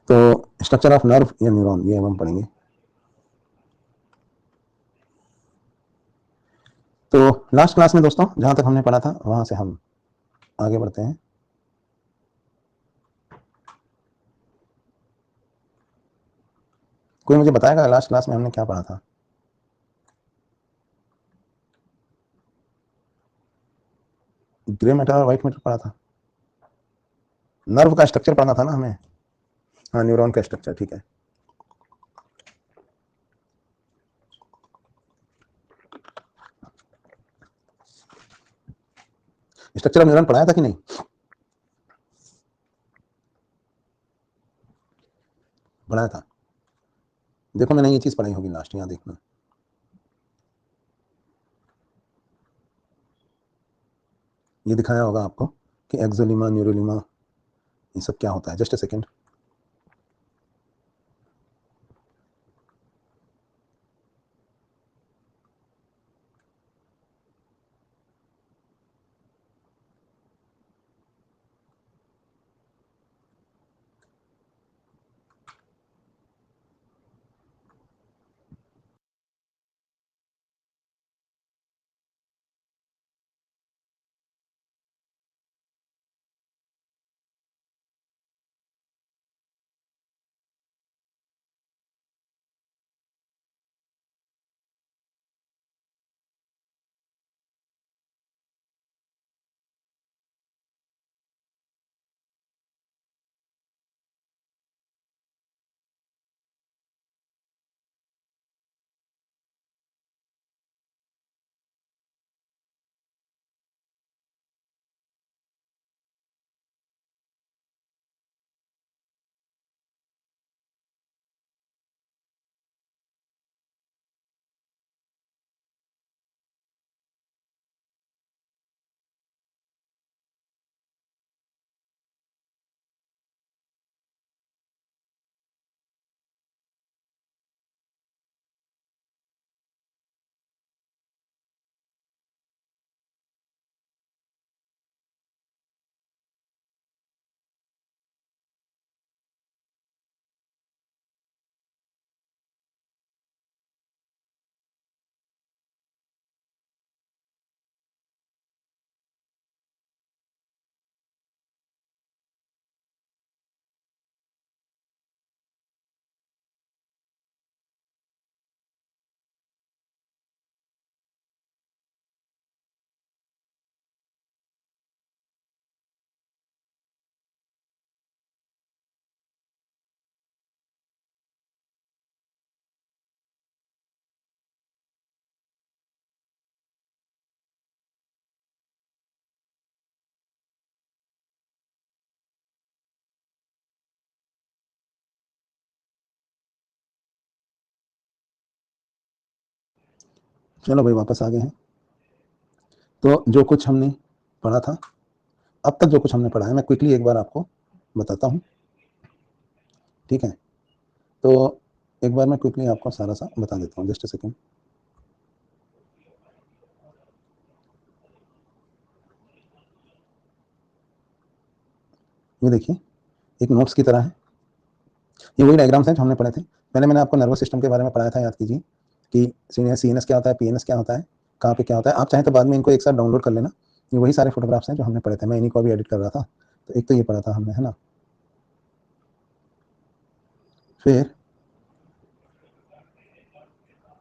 तो structure of nerve या neuron, ये हम पढ़ेंगे। तो लास्ट क्लास में दोस्तों जहां तक हमने पढ़ा था वहां से हम आगे बढ़ते हैं। कोई मुझे बताएगा लास्ट क्लास में हमने क्या पढ़ा था? ग्रे मैटर और व्हाइट मैटर पढ़ा था। नर्व का स्ट्रक्चर पढ़ना था ना हमें। हाँ, न्यूरॉन का स्ट्रक्चर, ठीक है। स्ट्रक्चर ऑफ न्यूरॉन पढ़ाया था कि नहीं? पढ़ाया था। देखो मैंने ये चीज पढ़ाई होगी लास्ट, यहाँ देखना। ये दिखाया होगा आपको कि एक्सोलीमा, न्यूरोलीमा, ये सब क्या होता है। Just a second. चलो भाई वापस आ गए हैं। तो जो कुछ हमने पढ़ा था, अब तक जो कुछ हमने पढ़ा है, मैं क्विकली एक बार आपको बताता हूँ, ठीक है। तो एक बार मैं क्विकली आपको सारा सा बता देता हूँ। Just a second. ये देखिए, एक नोट्स की तरह है। ये वही डायग्राम्स हैं जो हमने पढ़े थे। पहले मैंने आपको नर्वस सिस्टम के बारे में पढ़ाया था, याद कीजिए कि सीएनएस क्या होता है, पीएनएस क्या होता है, कहाँ पे क्या होता है। आप चाहें तो बाद में इनको एक साथ डाउनलोड कर लेना। ये वही सारे फोटोग्राफ्स हैं जो हमने पढ़े थे। मैं इन्हीं को अभी एडिट कर रहा था। तो एक तो ये पढ़ा था हमने, है ना। फिर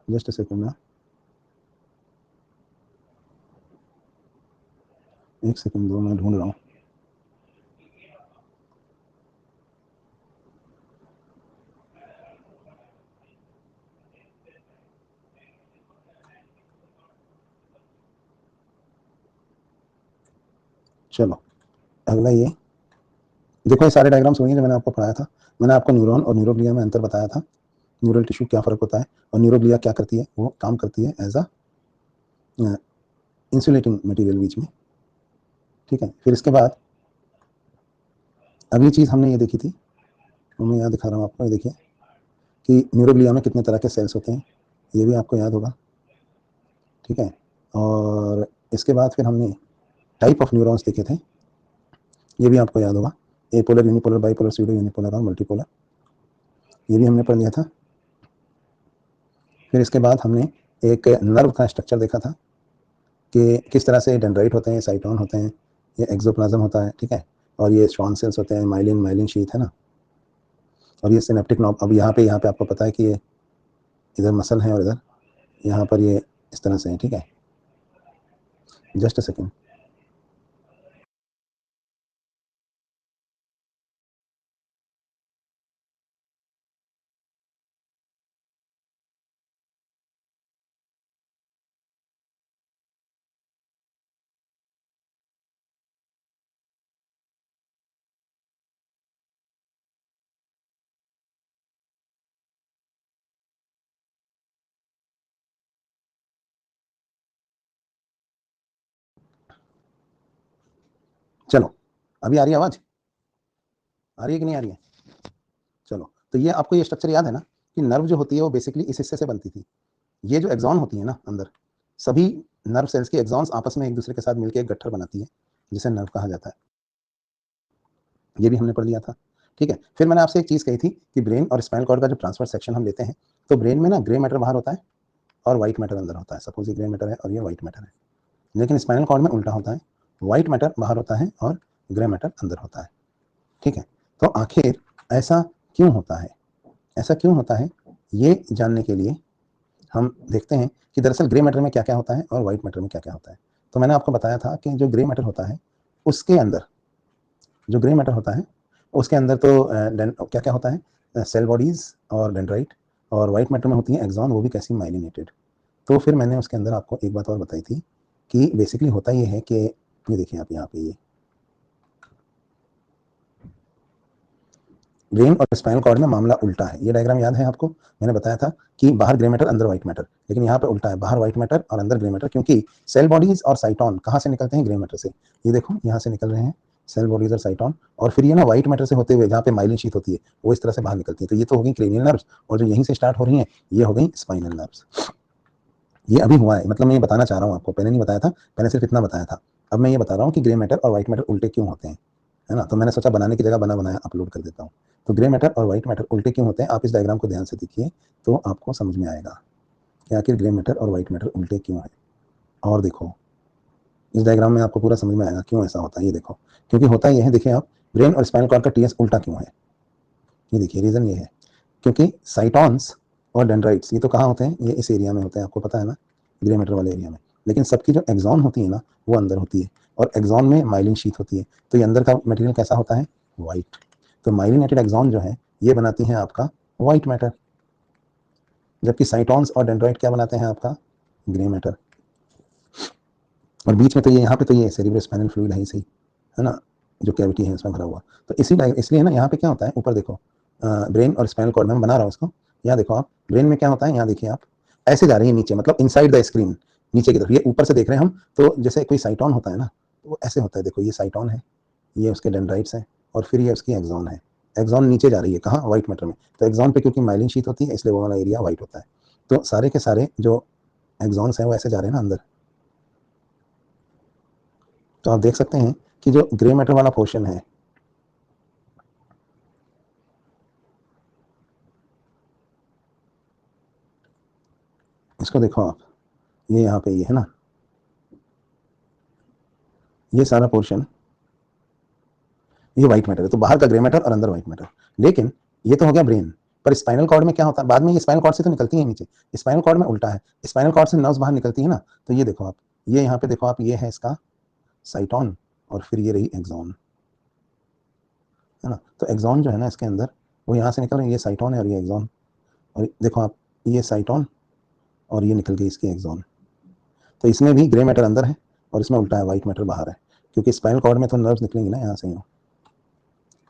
जस्ट अ सेकेंड ना, एक सेकेंड दो, मैं ढूंढ रहा हूँ। चलो अगला ये देखो, ये सारे डायग्राम्स वही जो मैंने आपको पढ़ाया था। मैंने आपको न्यूरॉन और न्यूरोग्लिया में अंतर बताया था। न्यूरल टिश्यू क्या फर्क होता है और न्यूरोग्लिया क्या करती है। वो काम करती है एज अ इंसुलेटिंग मटेरियल बीच में, ठीक है। फिर इसके बाद अगली चीज हमने ये देखी थी, वो मैं यहाँ दिखा रहा हूँ आपको। ये देखिए कि न्यूरोग्लिया में कितने तरह के सेल्स होते हैं, ये भी आपको याद होगा, ठीक है। और इसके बाद फिर हमने टाइप ऑफ न्यूरॉन्स देखे थे, ये भी आपको याद होगा। एपोलर, यूनिपोलर, बाइपोलर, स्यूडो यूनिपोलर और मल्टीपोलर, ये भी हमने पढ़ लिया था। फिर इसके बाद हमने एक नर्व का स्ट्रक्चर देखा था कि किस तरह से डेंड्राइट होते हैं, साइटोन होते हैं, ये एक्सोप्लाज्म होता है, ठीक है, और ये श्वान सेल्स होते हैं, माइलिन, माइलिन शीथ है ना, और ये सिनेप्टिक नॉब। अब यहाँ पे आपको पता है कि ये इधर मसल है और इधर यहाँ पर ये इस तरह से है, ठीक है। Just a second. चलो, अभी आ रही है आवाज? आ रही है कि नहीं आ रही है? चलो, तो ये आपको ये स्ट्रक्चर याद है ना कि नर्व जो होती है वो बेसिकली इस हिस्से से बनती थी। ये जो एक्सॉन होती है ना अंदर, सभी नर्व सेल्स के एक्सॉन्स आपस में एक दूसरे के साथ मिलकर एक गट्ठर बनाती है, जिसे नर्व कहा जाता है। ये भी हमने पढ़ लिया था, ठीक है। फिर मैंने आपसे एक चीज कही थी कि ब्रेन और स्पाइनल कॉर्ड का जो ट्रांसफर सेक्शन हम लेते हैं, तो ब्रेन में ना ग्रे मैटर बाहर होता है और व्हाइट मैटर अंदर होता है। सपोज ये ग्रे मैटर है और ये व्हाइट मैटर है, लेकिन स्पाइनल कॉर्ड में उल्टा होता है, व्हाइट मैटर बाहर होता है और ग्रे मैटर अंदर होता है, ठीक है। तो आखिर ऐसा क्यों होता है? ऐसा क्यों होता है, ये जानने के लिए हम देखते हैं कि दरअसल ग्रे मैटर में क्या क्या होता है और व्हाइट मैटर में क्या क्या होता है। तो मैंने आपको बताया था कि जो ग्रे मैटर होता है उसके अंदर, जो ग्रे मैटर होता है उसके अंदर तो क्या क्या होता है, सेल बॉडीज और डेंड्राइट, और व्हाइट मैटर में होती है एक्सॉन, वो भी कैसी, माइलिनेटेड। तो फिर मैंने उसके अंदर आपको एक बात और बताई थी कि बेसिकली होता ये है कि ये देखिए आप यहाँ पे ये ब्रेन और स्पाइनल कॉर्ड में मामला उल्टा है। ये डायग्राम याद है आपको? मैंने बताया था कि बाहर ग्रे मैटर अंदर व्हाइट मैटर, लेकिन यहाँ पे उल्टा है, बाहर व्हाइट मैटर और अंदर ग्रे मैटर, क्योंकि सेल बॉडीज और साइटोन कहाँ से निकलते हैं? ग्रे मैटर से। ये देखो यहाँ से निकल रहे हैं सेल बॉडीज और साइटोन, और फिर ये ना व्हाइट मैटर से होते हुए जहाँ पे माइलिन शीथ होती है वो इस तरह से बाहर निकलती है। तो ये तो हो गई क्रेनियल नर्व्स, और जो यहीं से स्टार्ट हो रही है ये हो गई स्पाइनल नर्व्स। ये अभी हुआ है, मतलब मैं ये बताना चाह रहा हूँ आपको, पहले नहीं बताया था, पहले सिर्फ इतना बताया था। अब मैं ये बता रहा हूँ कि ग्रे मैटर और व्हाइट मैटर उल्टे क्यों होते हैं, है ना। तो मैंने सोचा बनाने की जगह बना बनाया अपलोड कर देता हूँ। तो ग्रे मैटर और व्हाइट मैटर उल्टे क्यों होते हैं, आप इस डायग्राम को ध्यान से देखिए तो आपको समझ में आएगा कि आखिर ग्रे मैटर और व्हाइट मैटर उल्टे क्यों है। और देखो इस डायग्राम में आपको पूरा समझ में आएगा क्यों ऐसा होता है। ये देखो, क्योंकि होता यह है, देखिए आप, ब्रेन और स्पाइनल कॉर्ड का टीएस उल्टा क्यों है, ये देखिए रीजन ये है, क्योंकि साइटॉन्स और डेंड्राइट्स ये तो कहाँ होते हैं, ये इस एरिया में होते हैं, आपको पता है ना, ग्रे मैटर वाले एरिया में। लेकिन सबकी जो एक्सॉन होती है ना वो अंदर होती है, और एक्सॉन में माइलिन शीथ होती है। तो ये अंदर का मटेरियल कैसा होता है? व्हाइट। तो माइलिनेटेड एक्सॉन जो है ये बनाती है आपका व्हाइट मैटर, जबकि साइटॉन्स और डेंड्राइट क्या बनाते हैं? आपका ग्रे मैटर। और बीच में तो ये यहाँ पे तो ये सेरिब्रोस्पाइनल फ्लूइड है ही सही, है ना, जो कैविटी है उसमें भरा हुआ। तो इसलिए ना यहाँ पे क्या होता है, ऊपर देखो ब्रेन और स्पाइनल कॉर्ड में बना रहा हूँ इसको, यहाँ देखो आप, ब्रेन में क्या होता है, यहाँ देखिए आप, ऐसे जा रही है नीचे, मतलब इनसाइड द स्क्रीन, नीचे की तरफ। ये ऊपर से देख रहे हैं हम, तो जैसे कोई साइटोन होता है ना, तो वो ऐसे होता है, देखो ये साइटोन है, ये उसके डेंड्राइट्स हैं, और फिर ये उसकी एक्सॉन है। एक्सॉन नीचे जा रही है कहाँ? व्हाइट मैटर में। तो एक्सॉन पे क्योंकि माइलिन शीथ होती है इसलिए वो वाला एरिया व्हाइट होता है। तो सारे के सारे जो एक्सॉन्स हैं वो ऐसे जा रहे हैं ना अंदर। तो आप देख सकते हैं कि जो ग्रे मैटर वाला पोर्शन है, इसको देखो आप, ये यहाँ पे ये है ना, ये सारा पोर्शन ये व्हाइट मैटर है। तो बाहर का ग्रे मैटर और अंदर व्हाइट मैटर। लेकिन ये तो हो गया ब्रेन, पर स्पाइनल कॉर्ड में क्या होता है? बाद में ये स्पाइनल कॉर्ड से तो निकलती है नीचे, स्पाइनल कॉर्ड में उल्टा है, स्पाइनल कॉर्ड से नर्व्स बाहर निकलती है ना। तो ये देखो आप, ये यहाँ पे देखो आप, ये है इसका साइटोन, और फिर ये रही एक्सॉन, है ना। तो एक्सॉन जो है ना इसके अंदर, वो यहाँ से निकल रही है, ये साइटोन है और ये एक्सॉन, और देखो आप, ये साइटोन और ये निकल गई इसकी एक्सॉन। तो इसमें भी ग्रे मैटर अंदर है और इसमें उल्टा है, व्हाइट मैटर बाहर है, क्योंकि स्पाइनल कॉर्ड में तो नर्व्स निकलेंगी ना यहाँ से ही।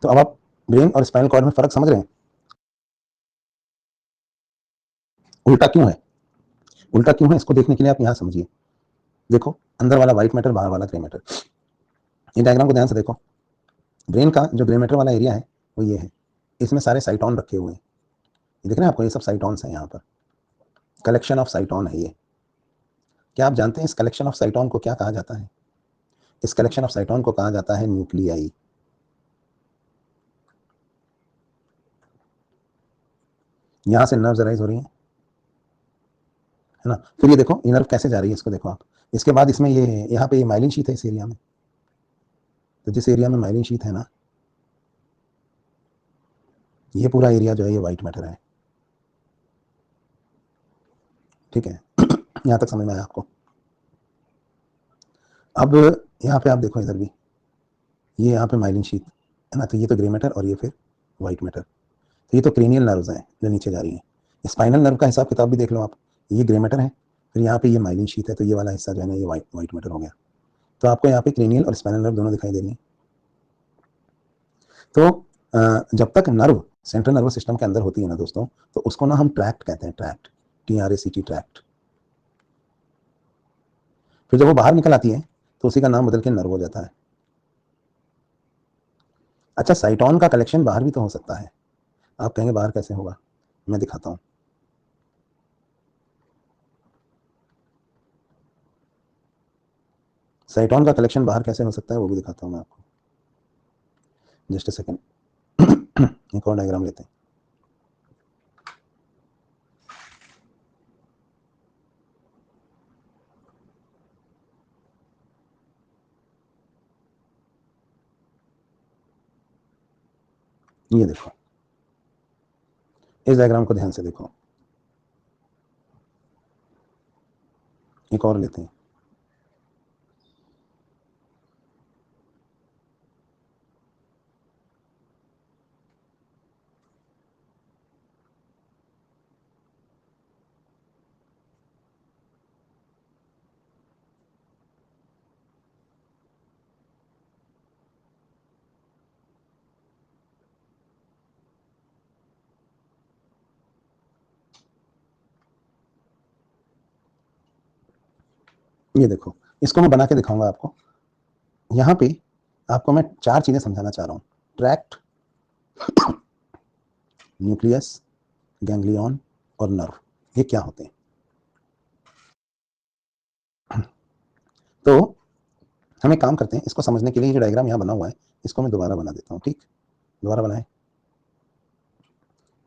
तो अब आप ब्रेन और स्पाइनल कॉर्ड में फर्क समझ रहे हैं? उल्टा क्यों है? उल्टा क्यों है इसको देखने के लिए आप यहाँ समझिए, देखो अंदर वाला व्हाइट मैटर, बाहर वाला ग्रे मैटर। ये डायग्राम को ध्यान से देखो, ब्रेन का जो ग्रे मैटर वाला एरिया है वो ये है, इसमें सारे साइटोन रखे हुए हैं, ये दिख रहे हैं आपको, ये सब साइटोन्स हैं, यहाँ पर कलेक्शन ऑफ साइटोन है ये। क्या आप जानते हैं इस कलेक्शन ऑफ साइटोन को क्या कहा जाता है? इस कलेक्शन ऑफ साइटोन को कहा जाता है न्यूक्लियाई। यहाँ से नर्व्स अराइज हो रही है ना। फिर ये देखो ये नर्व कैसे जा रही है, इसको देखो आप। इसके बाद इसमें ये यहाँ पे ये माइलिन शीथ है इस एरिया में। तो जिस एरिया में माइलिन शीथ है ना, ये पूरा एरिया जो है ये व्हाइट मैटर है। ठीक है, यहाँ तक समझ में आया आपको। अब यहाँ पे आप देखो इधर भी, ये यहाँ पे माइलिन शीथ है ना, तो ये तो ग्रे मैटर और ये फिर व्हाइट मैटर। तो ये तो क्रेनियल नर्व्स हैं जो नीचे जा रही हैं। स्पाइनल नर्व का हिसाब किताब भी देख लो आप, ये ग्रे मैटर है, फिर यहाँ पे ये माइलिन शीथ है, तो ये वाला हिस्सा जो है ना ये व्हाइट मैटर हो गया। तो आपको यहाँ पे क्रेनियल और स्पाइनल नर्व दोनों दिखाई दे रही है। तो जब तक नर्व सेंट्रल नर्वस सिस्टम के अंदर होती है ना दोस्तों, तो उसको ना हम ट्रैक्ट कहते हैं, ट्रैक्ट, TRACT, ट्रैक्ट। फिर जब वो बाहर निकल आती है तो उसी का नाम बदल के नर्व हो जाता है। अच्छा, साइटोन का कलेक्शन बाहर भी तो हो सकता है। आप कहेंगे बाहर कैसे होगा, मैं दिखाता हूँ। साइटोन का कलेक्शन बाहर कैसे हो सकता है वो भी दिखाता हूँ मैं आपको, जस्ट अ सेकेंड। एक और डायग्राम लेते हैं। ये देखो, इस डायग्राम को ध्यान से देखो। एक और लेते हैं। ये देखो, इसको मैं बना के दिखाऊंगा आपको। यहाँ पे आपको मैं 4 चीजें समझाना चाह रहा हूँ। ट्रैक्ट, न्यूक्लियस, गैंग्लियन और नर्व, ये क्या होते हैं। तो हम एक काम करते हैं, इसको समझने के लिए जो डायग्राम यहाँ बना हुआ है इसको मैं दोबारा बना देता हूँ। ठीक, दोबारा बनाए।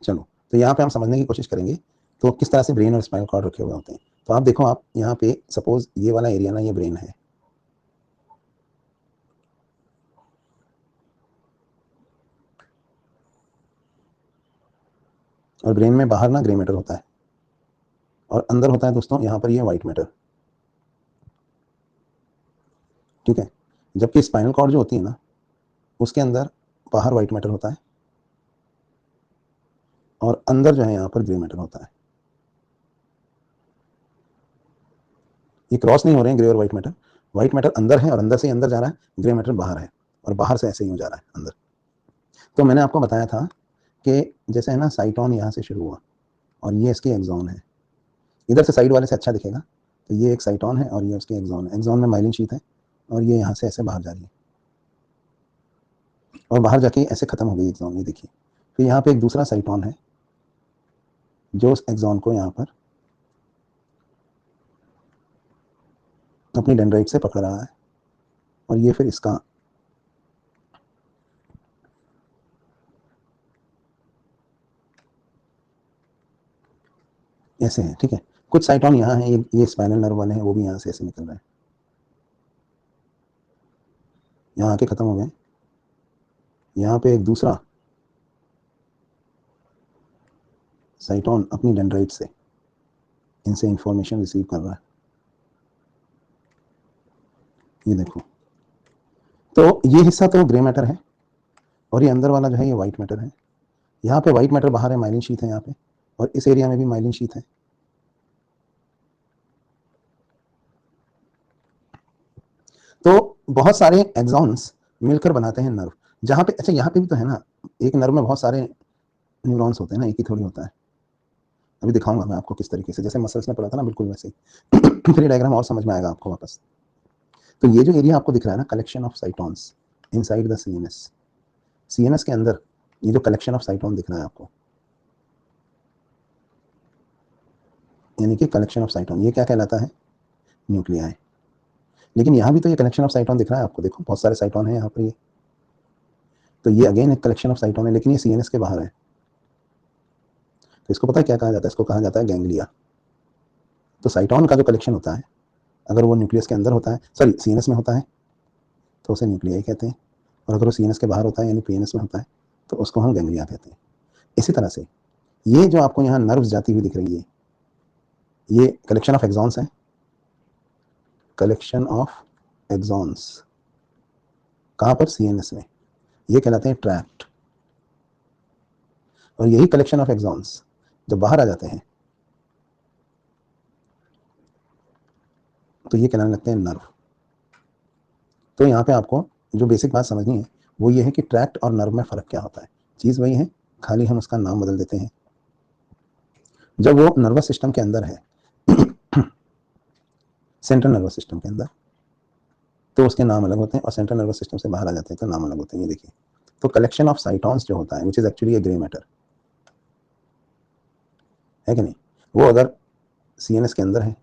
चलो, तो यहाँ पे हम समझने की कोशिश करेंगे तो किस तरह से ब्रेन और स्पाइनल कॉर्ड रखे हुए होते हैं। तो आप देखो, आप यहाँ पे सपोज ये वाला एरिया ना ये ब्रेन है, और ब्रेन में बाहर ना ग्रे मैटर होता है और अंदर होता है दोस्तों यहाँ पर ये व्हाइट मैटर। ठीक है, जबकि स्पाइनल कॉर्ड जो होती है ना उसके अंदर बाहर व्हाइट मैटर होता है और अंदर जो है यहाँ पर ग्रे मैटर होता है। ये क्रॉस नहीं हो रहे हैं ग्रे और व्हाइट मैटर अंदर है और अंदर से अंदर जा रहा है, ग्रे मैटर बाहर है और बाहर से ऐसे ही हो जा रहा है अंदर। तो मैंने आपको बताया था कि जैसे है ना साइटोन यहाँ से शुरू हुआ और ये इसके एक्सॉन है, इधर से साइड वाले से अच्छा दिखेगा, तो ये एक साइटोन है और ये उसके एक्सॉन है। एक्सॉन में माइलिन शीथ है और ये यहाँ से ऐसे बाहर जा रही है और बाहर जाके ऐसे खत्म हो गई एक्सॉन, ये देखिए। फिर यहाँ पे एक दूसरा साइटोन है जो उस एक्सॉन को यहाँ पर अपनी डेंड्राइट से पकड़ रहा है और ये फिर इसका ऐसे है। ठीक है, कुछ साइटोन यहाँ है, ये स्पाइनल नर्व वाले हैं, वो भी यहाँ से ऐसे निकल रहे हैं, यहाँ आके खत्म हो गए। यहाँ पे एक दूसरा साइटोन अपनी डेंड्राइट से इनसे इंफॉर्मेशन रिसीव कर रहा है, ये देखो। तो ये हिस्सा तो ग्रे मैटर है और ये अंदर वाला जो है ये व्हाइट मैटर है। यहाँ पे व्हाइट मैटर बाहर है, माइलिन शीथ है यहाँ पे, और इस एरिया में भी माइलिन शीथ है। तो बहुत सारे एक्सॉन्स मिलकर बनाते हैं नर्व। जहाँ पे अच्छा यहाँ पे भी तो है ना, एक नर्व में बहुत सारे न्यूरॉन्स होते हैं ना, एक ही थोड़ी होता है। अभी दिखाऊंगा मैं आपको किस तरीके से, जैसे मसल्स में पढ़ा था ना बिल्कुल वैसे ही। फिर ये डायग्राम और समझ में आएगा आपको वापस। तो ये जो एरिया आपको दिख रहा है ना, collection of cytons inside the CNS, CNS के अंदर ये जो कलेक्शन ऑफ साइटोन दिख रहा है आपको, यानी कि कलेक्शन ऑफ साइटोन, ये क्या कहलाता है, न्यूक्लियाई। लेकिन यहाँ भी तो ये कलेक्शन ऑफ साइटोन दिख रहा है आपको, देखो बहुत सारे साइटोन है यहाँ पर ये। तो ये अगेन एक कलेक्शन ऑफ साइटोन है, लेकिन ये सीएनएस के बाहर है। तो इसको पता है क्या कहा जाता है, इसको कहा जाता है गैंग्लिया। तो साइटोन का जो कलेक्शन होता है, अगर वो न्यूक्लियस के अंदर होता है, सॉरी सीएनएस में होता है, तो उसे न्यूक्लियाई कहते हैं, और अगर वो सीएनएस के बाहर होता है यानी पीएनएस में होता है तो उसको हम गैंग्लिया कहते हैं। इसी तरह से ये जो आपको यहाँ नर्व्स जाती हुई दिख रही है, ये कलेक्शन ऑफ एक्सॉन्स है, कलेक्शन ऑफ एक्सॉन्स कहाँ पर, सीएनएस में, ये कहलाते हैं ट्रैक्ट। और यही कलेक्शन ऑफ एक्सॉन्स जब बाहर आ जाते हैं तो ये कहलाने लगते हैं नर्व। तो यहाँ पे आपको जो बेसिक बात समझनी है वो ये है कि ट्रैक्ट और नर्व में फ़र्क क्या होता है। चीज़ वही है, खाली हम उसका नाम बदल देते हैं। जब वो नर्वस सिस्टम के अंदर है सेंट्रल नर्वस सिस्टम के अंदर, तो उसके नाम अलग होते हैं, और सेंट्रल नर्वस सिस्टम से बाहर आ जाते हैं तो नाम अलग होते हैं। ये देखिए, तो कलेक्शन ऑफ साइटॉन्स जो होता है which is actually A grey matter, है कि नहीं, वो अगर सीएनएस के अंदर है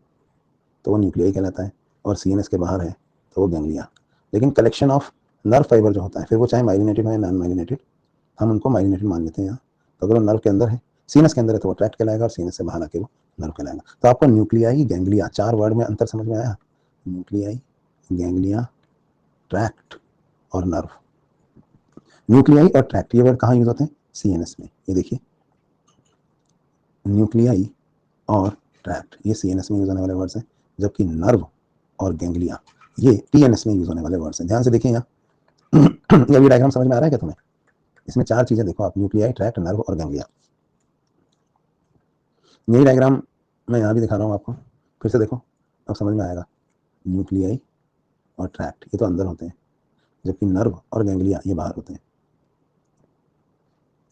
तो वो न्यूक्लियाई कहलाता है, और सीएनएस के बाहर है तो वो गैंग्लिया। लेकिन कलेक्शन ऑफ नर्व फाइबर जो होता है, फिर वो चाहे माइलिनेटेड हो या नॉन माइलिनेटेड, हम उनको माइलिनेटेड मान लेते हैं यहाँ। तो अगर वो नर्व के अंदर है, सीएनएस के अंदर है, तो वो ट्रैक्ट कहलाएगा, और सीएनएस से बाहर आके वो नर्व कहलाएगा। तो आपको न्यूक्लियाई, गैंग्लिया, 4 वर्ड में अंतर समझ में आया, न्यूक्लियाई, गैंग्लिया, ट्रैक्ट और नर्व। न्यूक्लियाई और ट्रैक्ट ये वर्ड कहाँ यूज होते हैं, सीएनएस में। ये देखिए, न्यूक्लियाई और ट्रैक्ट ये सीएनएस में यूज होने वाले वर्ड्स हैं, जबकि नर्व और गैंग्लिया ये पीएनएस में यूज होने वाले वर्ड्स हैं। ध्यान से देखिए यहाँ ये अभी डायग्राम समझ में आ रहा है क्या तुम्हें? इसमें 4 चीजें देखो आप, न्यूक्लियाई, ट्रैक्ट, नर्व और गैंग्लिया। यही डायग्राम मैं यहाँ भी दिखा रहा हूँ आपको, फिर से देखो, अब समझ में आएगा। न्यूक्लियाई और ट्रैक्ट ये तो अंदर होते हैं, जबकि नर्व और गैंग्लिया ये बाहर होते हैं।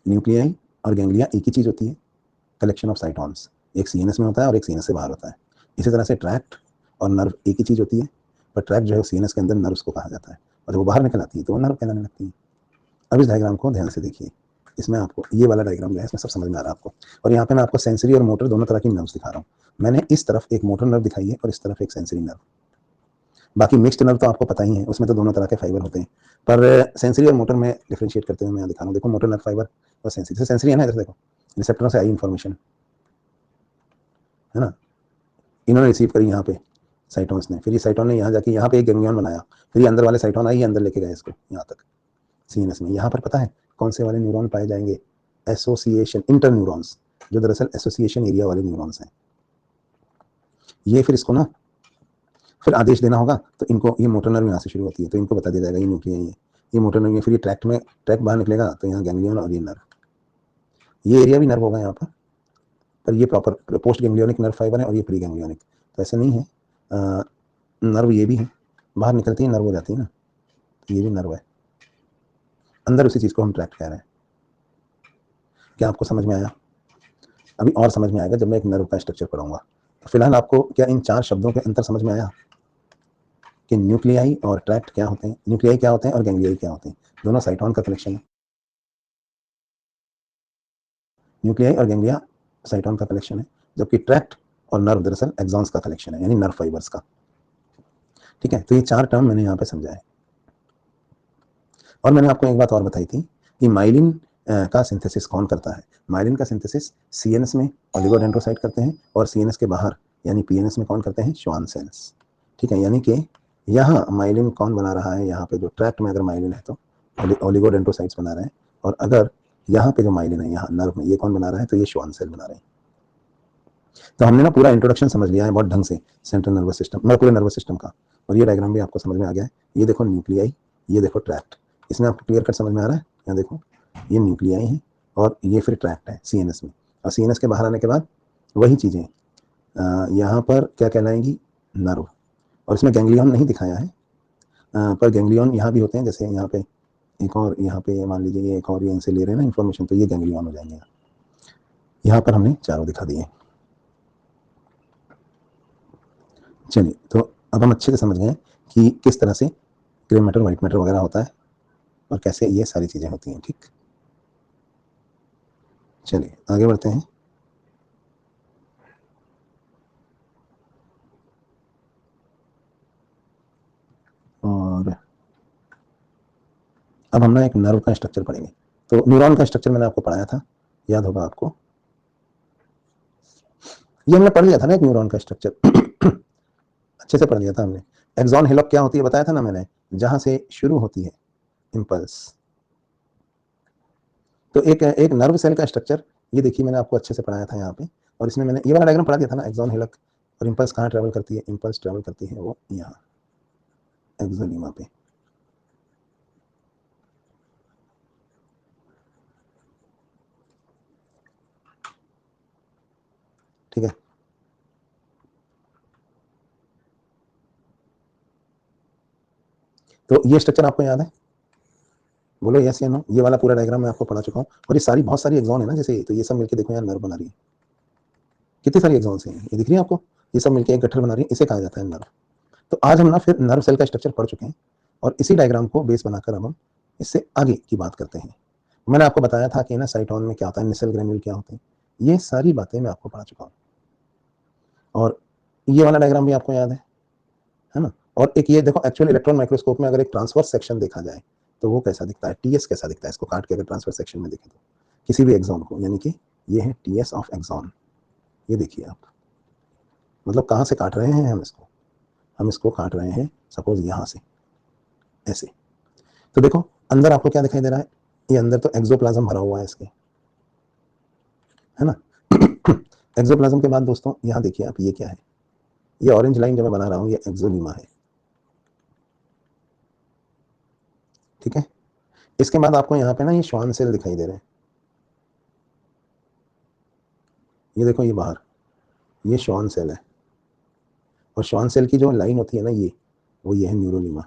न्यूक्लियाई और गैंग्लिया एक ही चीज होती है, कलेक्शन ऑफ साइटॉन्स, एक सीएनएस में होता है और एक सीएनएस से बाहर होता है। इसी तरह से ट्रैक्ट और नर्व एक ही चीज होती है, पर ट्रैक्ट जो है सीएनएस के अंदर नर्व्स को कहा जाता है, और जब वो बाहर निकल आती है तो वो नर्व कहलाने लगती है। अब इस डायग्राम को ध्यान से देखिए, इसमें आपको ये वाला डायग्राम जो है इसमें सब समझ में आ रहा है आपको। और यहाँ पे मैं आपको सेंसरी और मोटर दोनों तरह की नर्व्स दिखा रहा हूँ। मैंने इस तरफ एक मोटर नर्व दिखाई है और इस तरफ एक सेंसरी नर्व। बाकी मिक्स्ड नर्व तो आपको पता ही है, उसमें तो दोनों तरह के फाइबर होते हैं, पर सेंसरी और मोटर में डिफरेंशिएट करते हुए मैं दिखा रहा हूँ। देखो मोटर नर्व फाइबर और सेंसरी, सेंसरी है ना, इधर देखो, रिसेप्टरों से आई इन्फॉर्मेशन है ना, इन्होंने रिसीव करी यहाँ पे साइटोन्स ने, फिर ये साइटोन ने यहाँ जाके यहाँ पे एक गैंग्लियन बनाया, फिर ये अंदर वाले साइटोन आई अंदर लेके गए इसको यहाँ तक सीएनएस में। यहाँ पर पता है कौन से वाले न्यूरॉन पाए जाएंगे, एसोसिएशन इंटर न्यूरॉन्स, जो दरअसल एसोसिएशन एरिया वाले न्यूरॉन्स हैं। ये फिर इसको ना फिर आदेश देना होगा, तो इनको, ये मोटर नर्व यहाँ से शुरू होती है तो इनको बता दिया जाएगा ये न्यूक्लियाई है, ये मोटर नर्व है, फिर ये ट्रैक्ट में, ट्रैक्ट बाहर निकलेगा तो यहाँ गैंग्लियन और ये नर्व, ये एरिया भी नर्व होगा यहाँ पर ये proper post ganglionic nerve fibre है और ये प्री गैंग्लियोनिक। तो ऐसा नहीं है, नर्व ये भी है, बाहर निकलती है नर्व हो जाती है ना, तो ये भी नर्व है, अंदर उसी चीज को हम ट्रैक्ट कह रहे हैं। क्या आपको समझ में आया? अभी और समझ में आएगा जब मैं एक नर्व का स्ट्रक्चर पढ़ाऊंगा। तो फिलहाल आपको क्या इन 4 शब्दों के अंतर समझ में आया कि न्यूक्लियाई और ट्रैक्ट क्या होते हैं, न्यूक्लियाई क्या होते हैं और गैंग्लियाई क्या होते हैं? दोनों साइटोन का कलेक्शन है। न्यूक्लियाई और गैंग्लिया साइटोन का कलेक्शन है, जबकि ट्रैक्ट और नर्व दरअसल एक्सॉन्स का कलेक्शन है, यानी नर्व फाइबर्स का। ठीक है, तो ये 4 टर्म मैंने यहाँ पे समझा है। और मैंने आपको एक बात और बताई थी कि माइलिन का सिंथेसिस कौन करता है। माइलिन का सिंथेसिस सीएनएस में ओलिगोडेंड्रोसाइट करते हैं, और सीएनएस के बाहर यानी पीएनएस में कौन करते हैं, श्वान सेल्स। ठीक है, यानी कि यहाँ माइलिन कौन बना रहा है, यहाँ पे जो ट्रैक्ट में अगर माइलिन है तो ओलिगोडेंड्रोसाइट्स बना रहे हैं, और अगर यहाँ पे जो माइलिन है यहाँ नर्व में, ये कौन बना रहा है, तो ये श्वान सेल बना रहे हैं। तो हमने ना पूरा इंट्रोडक्शन समझ लिया है बहुत ढंग से सेंट्रल नर्वस सिस्टम, मतलब पूरे नर्वस सिस्टम का, और ये डायग्राम भी आपको समझ में आ गया है। ये देखो न्यूक्लियाई, ये देखो ट्रैक्ट, इसमें आपको क्लियर कट समझ में आ रहा है। यहाँ देखो ये न्यूक्लियाई है और ये फिर ट्रैक्ट है सीएनएस में, और सीएनएस के बाहर आने के बाद वही चीज़ें यहाँ पर क्या कहलाएंगी, नर्व। और इसमें गैंग्लियन नहीं दिखाया है, पर गैंग्लियन यहाँ भी होते हैं, जैसे यहाँ पे एक और, यहाँ पे मान लीजिए ये एक और, ये इनसे ले रहे हैं ना इन्फॉर्मेशन, तो ये गैंग्लियन हो जाएंगे। यहाँ पर हमने चारों दिखा दिए। चलिए, तो अब हम अच्छे से समझ गए कि किस तरह से ग्रे मैटर, व्हाइट मैटर वगैरह होता है और कैसे ये सारी चीज़ें होती हैं। ठीक, चलिए आगे बढ़ते हैं। और अब हम ना एक नर्व का स्ट्रक्चर पढ़ेंगे। तो न्यूरॉन का स्ट्रक्चर मैंने आपको पढ़ाया था, याद होगा आपको। ये हमने पढ़ लिया था ना एक न्यूरॉन का स्ट्रक्चर, अच्छे से पढ़ लिया था हमने। एक्सॉन हिलॉक क्या होती है बताया था ना मैंने, जहां से शुरू होती है इंपल्स। तो एक नर्व सेल का स्ट्रक्चर ये देखिए मैंने आपको अच्छे से पढ़ाया था यहाँ पे, और इसमें मैंने ये वाला डायग्राम पढ़ा दिया था ना, एक्सॉन हिलॉक। और इंपल्स कहाँ ट्रेवल करती है, इंपल्स ट्रेवल करती है वो यहाँ एक्सोलीमा पे। ठीक है, तो ये स्ट्रक्चर आपको याद है, बोलो यस या नो। ये वाला पूरा डायग्राम मैं आपको पढ़ा चुका हूँ, और ये सारी बहुत सारी एक्सॉन है ना जैसे, तो ये सब मिलकर देखो यार नर्व बना रही है। कितनी सारी एक्सॉन्स हैं ये दिख रही है आपको, ये सब मिलकर एक गट्ठर बना रही है, इसे कहा जाता है नर्व। तो आज हम ना फिर नर्व सेल का स्ट्रक्चर पढ़ चुके हैं, और इसी डायग्राम को बेस बनाकर अब हम इससे आगे की बात करते हैं। मैंने आपको बताया था कि ना साइटोन में क्या होता है, निसेल ग्रेन्यूल क्या होते हैं, ये सारी बातें मैं आपको पढ़ा चुका हूँ। और ये वाला डायग्राम भी आपको याद है ना। और एक ये देखो, एक्चुअल इलेक्ट्रॉन माइक्रोस्कोप में अगर एक ट्रांसवर्स सेक्शन देखा जाए तो वो कैसा दिखता है, टीएस कैसा दिखता है, इसको काट के अगर ट्रांसवर्स सेक्शन में देखें तो किसी भी एक्सॉन को, यानी कि ये है टीएस ऑफ एक्सॉन। ये देखिए आप, मतलब कहाँ से काट रहे हैं हम इसको काट रहे हैं सपोज यहाँ से ऐसे। तो देखो अंदर आपको क्या दिखाई दे रहा है, ये अंदर तो एक्सोप्लाज्म भरा हुआ है इसके, है ना। एक्सोप्लाज्म के बाद दोस्तों यहाँ देखिए आप, ये क्या है, ये ऑरेंज लाइन जो मैं बना रहा हूँ ये एक्सोलीमा है। ठीक है, इसके बाद आपको यहाँ पे ना ये श्वान सेल दिखाई दे रहे हैं, ये देखो ये बाहर, ये श्वान सेल है। और श्वान सेल की जो लाइन होती है ना ये, वो ये है न्यूरोलीमा।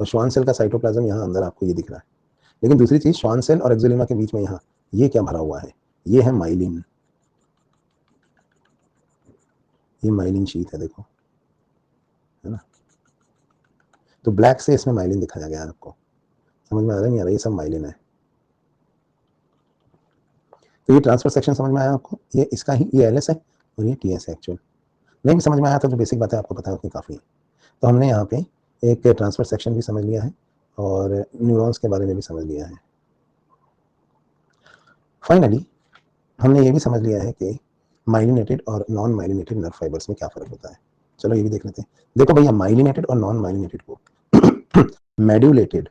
और श्वान सेल का साइटोप्लाज्म यहाँ अंदर आपको ये दिख रहा है। लेकिन दूसरी चीज, श्वान सेल और एक्सोलीमा के बीच में यहाँ ये क्या भरा हुआ है, ये है माइलिन। ये माइलिन शीट है देखो, है ना। तो ब्लैक से इसमें माइलिन दिखाया गया है आपको, समझ में आ रहा है नहीं आ रहा, ये सब माइलिन है। तो ये ट्रांसफर सेक्शन समझ में आया आपको, ये इसका ही ये एल एस है और ये टी एस है एक्चुअल। नहीं समझ में आया तो जो बेसिक बातें आपको पता है उतनी काफ़ी है। तो हमने यहाँ पे एक ट्रांसफर सेक्शन भी समझ लिया है और न्यूरॉन्स के बारे में भी समझ लिया है। फाइनली हमने ये भी समझ लिया है कि माइलिनेटेड और नॉन माइलिनेटेड नर्व फाइबर्स में क्या फ़र्क होता है। चलो ये भी देख लेते हैं। देखो भैया, माइलिनेटेड और नॉन माइलिनेटेड को मेड्यूलेटेड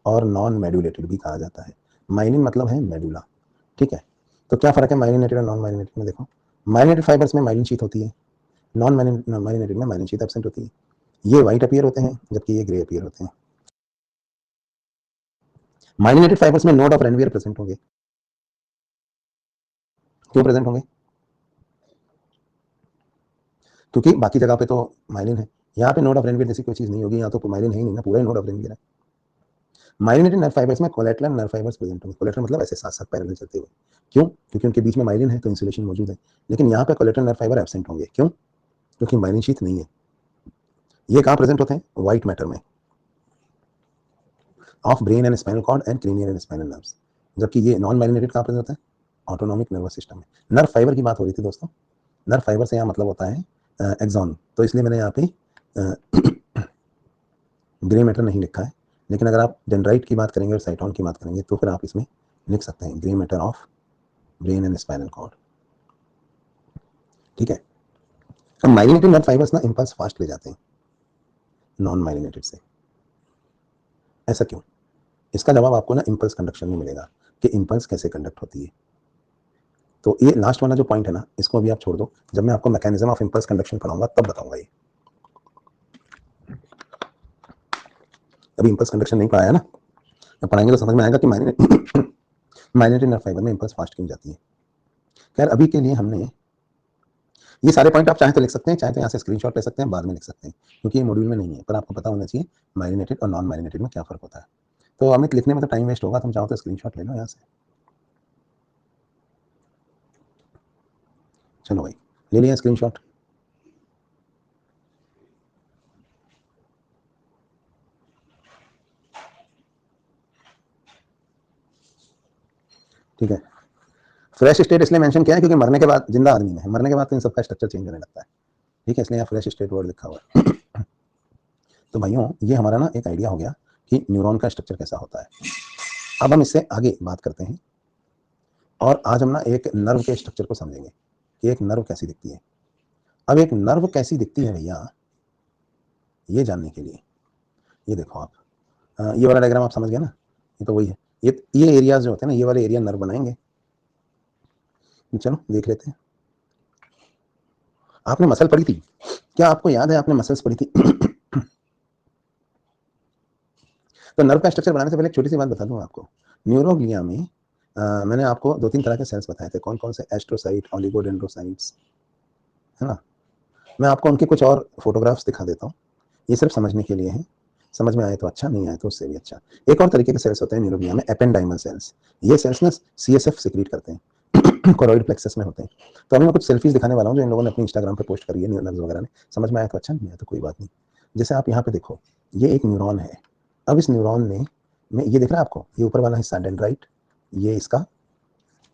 और नॉन मेड्यूलेटेड भी कहा जाता है। माइलिन मतलब है मेडुला, ठीक है। तो क्या फ़र्क है माइलिनेटेड और नॉन माइलिनेटेड में, देखो माइलिनेटेड फाइबर्स में माइलिन शीथ होती है, नॉन माइलिनेटेड में माइलिन शीथ एब्सेंट होती है। ये व्हाइट अपीयर होते हैं जबकि ये ग्रे अपीयर होते हैं। माइलिनेटेड फाइबर्स में नोड ऑफ रेनवियर प्रेजेंट होंगे। क्यों प्रेजेंट होंगे, क्योंकि बाकी जगह पे तो माइलिन है, यहाँ पे नोड ऑफ रेनवियर जैसी कोई चीज नहीं होगी, यहाँ तो माइलिन है ही नहीं ना, पूरा ही नोड ऑफ रेनवियर है। माइलिनेटेड नर्व फाइबर्स में कोलेटरल नर्व फाइबर्स प्रेजेंट होंगे। कोलेटरल मतलब ऐसे साथ साथ पैरेलल चलते हुए, क्यों, क्योंकि उनके बीच में माइलिन है तो इंसुलेशन मौजूद है। लेकिन यहाँ पे कोलेटरल नर्व फाइबर एब्सेंट होंगे, क्यों, क्योंकि माइलिन शीथ नहीं है। ये कहाँ प्रेजेंट होते हैं, व्हाइट मैटर में, of brain and spinal cord and cranial and spinal nerves. जबकि ये नॉन माइलिनेटेड कहाँ प्रेजेंट होता है, ऑटोनॉमिक नर्वस सिस्टम में। नर्व फाइबर की बात हो रही थी दोस्तों, नर्व फाइबर से यहाँ मतलब होता है एक्सॉन, तो इसलिए मैंने यहाँ पे ग्रे मैटर नहीं लिखा है। लेकिन अगर आप डेंड्राइट की बात करेंगे और साइटोन की बात करेंगे तो फिर आप इसमें लिख सकते हैं grey matter of brain and spinal cord. ठीक है, अब माइलिनेटेड नर्व फाइबर्स ना इंपल्स फास्ट ले जाते हैं नॉन माइलिनेटेड से, ऐसा क्यों, इसका जवाब आपको ना इंपल्स कंडक्शन में मिलेगा कि इंपल्स कैसे कंडक्ट होती है। तो ये लास्ट वाला जो पॉइंट है ना, इसको अभी आप छोड़ दो, जब मैं आपको मैकेनिज्म ऑफ इंपल्स कंडक्शन पढ़ाऊंगा तब बताऊंगा ये। अभी इंपल्स कंडक्शन नहीं पढ़ाया ना, जब पढ़ाएंगे तो समझ में आएगा कि माइलिनेटेड नर्व फाइबर में इंपल्स फास्ट क्यों जाती है। खैर अभी के लिए हमने ये सारे पॉइंट आप चाहे तो लिख सकते हैं, चाहे तो यहाँ से स्क्रीनशॉट ले सकते हैं, बाद में लिख सकते हैं, क्योंकि ये मॉड्यूल में नहीं है, पर आपको पता होना चाहिए माइलिनेटेड और नॉन माइलिनेटेड में क्या फ़र्क होता है। तो अमित लिखने में तो टाइम वेस्ट होगा, तुम चाहो तो स्क्रीनशॉट ले लो यहाँ से। चलो भाई, ले लिया स्क्रीनशॉट। ठीक है, फ्रेश स्टेट इसलिए मेंशन किया है क्योंकि मरने के बाद जिंदा आदमी में है, मरने के बाद तो इन सबका स्ट्रक्चर चेंज होने लगता है। ठीक है, इसलिए यहाँ फ्रेश स्टेट वर्ड लिखा हुआ है। तो भाइयों ये हमारा ना एक आइडिया हो गया कि न्यूरॉन का स्ट्रक्चर कैसा होता है। अब हम इससे आगे बात करते हैं, और आज हम ना एक नर्व के स्ट्रक्चर को समझेंगे कि एक नर्व कैसी दिखती है। अब एक नर्व कैसी दिखती है भैया, ये जानने के लिए ये देखो आप, ये वाला डायग्राम आप समझ गए ना, ये तो वही है। ये एरियाज जो होते हैं ना, ये वाले एरिया नर्व बनाएंगे। चलो देख लेते हैं। आपने मसल पढ़ी थी, क्या आपको याद है आपने मसल्स पढ़ी थी? तो नर्व का स्ट्रक्चर बनाने से पहले एक छोटी सी बात बता दूं आपको। न्यूरोग्लिया में मैंने आपको 2-3 तरह के सेल्स बताए थे, कौन कौन से, एस्ट्रोसाइट, ऑलिगोडेंड्रोसाइट्स, है ना। मैं आपको उनके कुछ और फोटोग्राफ्स दिखा देता हूँ, ये सिर्फ समझने के लिए है। समझ में आए तो अच्छा, नहीं आए तो उससे भी अच्छा। एक और तरीके के सेल्स होते हैं न्यूरोग्लिया में, एपेंडाइमल सेल्स। ये सेल्स ना CSF सिक्रीट करते हैं, कोरोइड प्लेक्सस में होते हैं। तो अभी मैं कुछ सेल्फीज दिखाने वाला हूँ जो इन लोगों ने अपनी इंस्टाग्राम पे पोस्ट करी है, न्यूरॉन्स वगैरह ने। समझ में आया तो अच्छा, नहीं आया तो कोई बात नहीं। जैसे आप यहाँ पे देखो, ये एक न्यूरॉन है। अब इस न्यूरॉन ने, में ये दिख रहा है आपको, ये ऊपर वाला हिस्सा डेंड्राइट, ये इसका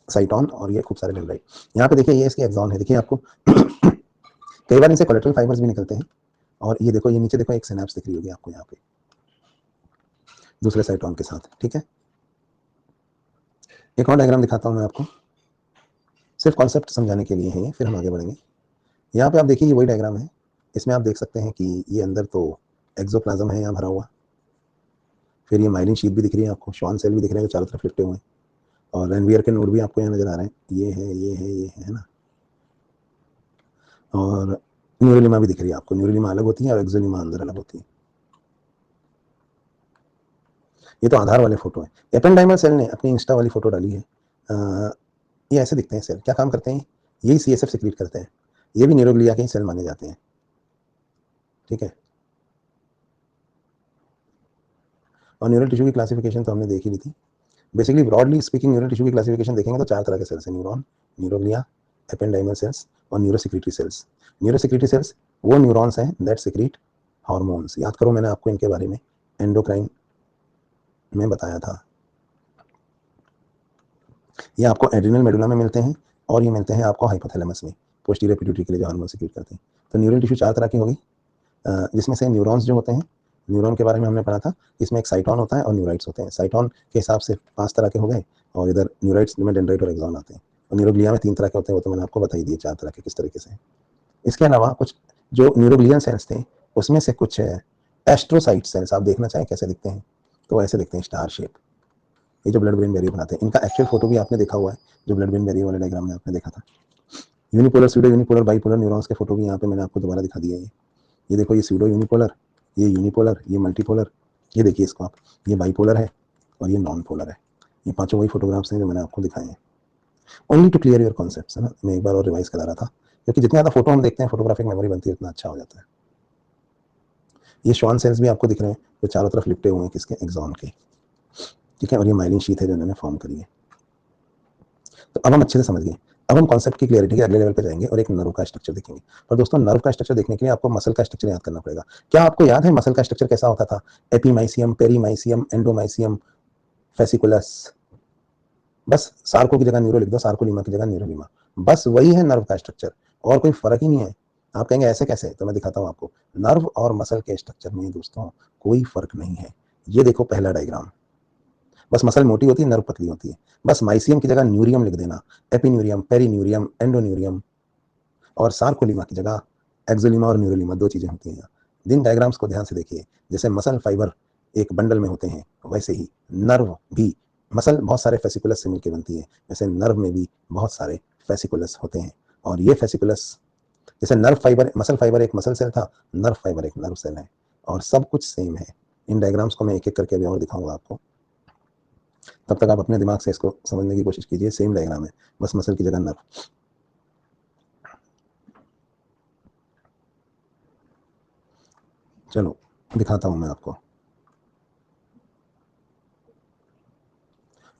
साइटोन, और ये खूब सारे डेंड्राइट। यहाँ पे देखिए, ये इसके एक्सॉन है, देखिए आपको। कई बार इनसे कोलेटरल फाइबर्स भी निकलते हैं। और ये देखो, ये नीचे देखो, एक सिनेप्स दिख रही होगी आपको यहाँ पे दूसरे साइटोन के साथ, ठीक है। एक और डायग्राम दिखाता हूँ मैं आपको, सिर्फ कॉन्सेप्ट समझाने के लिए है ये, फिर हम आगे बढ़ेंगे। यहाँ पे आप देखिए, ये वही डायग्राम है। इसमें आप देख सकते हैं कि ये अंदर तो एक्सोप्लाज्म है यहाँ भरा हुआ, फिर ये माइलिन शीट भी दिख रही है आपको, श्वान सेल भी दिख रहे हैं चारों तरफ लिपटे हुए हैं, और रेनवियर के नोड भी आपको यहाँ नजर आ रहे हैं, ये है, ये है, ये है ना। और न्यूरोलिमा भी दिख रही है आपको, न्यूरोलिमा अलग होती है और एक्सोलिमा अंदर अलग होती है। ये तो आधार वाले फोटो है। एपेंडाइमल सेल ने अपनी इंस्टा वाली फोटो डाली है। ये ऐसे दिखते हैं सेल, क्या काम करते हैं, यही CSF सिक्रीट करते हैं। ये भी न्यूरोग्लिया के ही सेल माने जाते हैं, ठीक है। और न्यूरल टिश्यू की क्लासिफिकेशन तो हमने देख ही ली थी। Basically broadly speaking neural tissue की क्लासिफिकेशन देखेंगे तो 4 तरह के सेल्स हैं, न्यूरॉन, न्यूरोग्लिया, एपेंडाइमल सेल्स और न्यूरोसिक्रीटरी सेल्स। न्यूरोसिक्रीटरी सेल्स वो न्यूरॉन्स हैं दैट सिक्रीट हार्मोन्स। याद करो, मैंने आपको इनके बारे में एंडोक्राइन में बताया था। ये आपको एड्रिनल मेडुला में मिलते हैं, और ये मिलते हैं आपको हाइपोथैलेमस में, पोस्टीरियर पिट्यूटरी के लिए जो हार्मोन सिक्रीट करते हैं। तो न्यूरल टिश्यू 4 तरह की होगी, जिसमें से न्यूरॉन्स जो होते हैं, न्यूरॉन के बारे में हमने पढ़ा था, इसमें एक साइटोन होता है और न्यूराइट्स होते हैं। साइटोन के हिसाब से 5 तरह के हो गए, और इधर न्यूराइट्स में डेंड्राइट और एक्सॉन आते हैं। और न्यूरोग्लिया में 3 तरह के होते हैं, वो तो मैंने आपको बता ही दिए 4 तरह के किस तरीके से। इसके अलावा कुछ जो न्यूरोग्लियन सेल्स थे, उसमें से कुछ एस्ट्रोसाइट सेल्स आप देखना चाहें कैसे दिखते हैं, तो ऐसे दिखते हैं, स्टार शेप। ये जो ब्लड ब्रेन बैरियर बनाते हैं, इनका एक्चुअल फोटो भी आपने देखा हुआ है, जो ब्लड ब्रेन बैरियर वाले डायग्राम में आपने देखा था। Unipolar, pseudo unipolar, bipolar neurons के फोटो भी यहाँ पे मैंने आपको दोबारा दिखा दिया है। ये देखो, ये स्यूडो यूनिपोलर, ये यूनिपोलर, ये मल्टीपोलर, ये देखिए इसको आप, ये बाइपोलर है और ये नॉन पोलर है। ये 5 वही फोटोग्राफ्स हैं जो मैंने आपको दिखाए हैं। Only to clear your concepts, है ना। मैं एक बार और रिवाइज करा रहा था, क्योंकि जितने ज़्यादा फोटो हम देखते हैं, फोटोग्राफिक मेमोरी बनती है, उतना अच्छा हो जाता है। ये श्वान सेल्स भी आपको दिख रहे हैं जो चारों तरफ लिपटे हुए हैं, किसके, एक्सॉन के, ठीक है। और ये माइलिन शीट है जो इन्होंने फॉर्म करी है। तो अब हम अच्छे से समझ गए। अब हम कॉन्सेप्ट की क्लियरिटी के अगले लेवल पे जाएंगे और एक नर्व का स्ट्रक्चर देखेंगे। और दोस्तों, नर्व का स्ट्रक्चर देखने के लिए आपको मसल का स्ट्रक्चर याद करना पड़ेगा। क्या आपको याद है मसल का स्ट्रक्चर कैसा होता था? Epimysium, perimysium, endomysium, fasciculus. बस सार्को की जगह न्यूरो लिख दो, सार्कोलीमा की जगह न्यूरोलीमा। बस वही है नर्व का स्ट्रक्चर, और कोई फर्क ही नहीं है। आप कहेंगे ऐसे कैसे, तो मैं दिखाता हूँ आपको। नर्व और मसल के स्ट्रक्चर में दोस्तों कोई फर्क नहीं है। ये देखो पहला डायग्राम, बस मसल मोटी होती है, नर्व पतली होती है। बस माइसियम की जगह न्यूरियम लिख देना, एपिन्यूरियम, पेरीन्यूरियम, एंडोन्यूरियम। और सार्कोलीमा की जगह एक्सोलीमा और न्यूरोलीमा, 2 चीजें होती हैं। दिन डायग्राम्स को ध्यान से देखिए। जैसे मसल फाइबर एक बंडल में होते हैं, वैसे ही नर्व भी, मसल बहुत सारे फेसिकुलस से मिलकर बनती है, वैसे नर्व में भी बहुत सारे फेसिकुलस होते हैं। और ये फेसिकुलस, जैसे नर्व फाइबर, मसल फाइबर एक मसल सेल था, नर्व फाइबर एक नर्व सेल है, और सब कुछ सेम है। इन डायग्राम्स को मैं एक एक करके अभी और दिखाऊंगा आपको, तब तक आप अपने दिमाग से इसको समझने की कोशिश कीजिए। सेम डायग्राम है, बस मसल की जगह नर्व। चलो दिखाता हूं मैं आपको,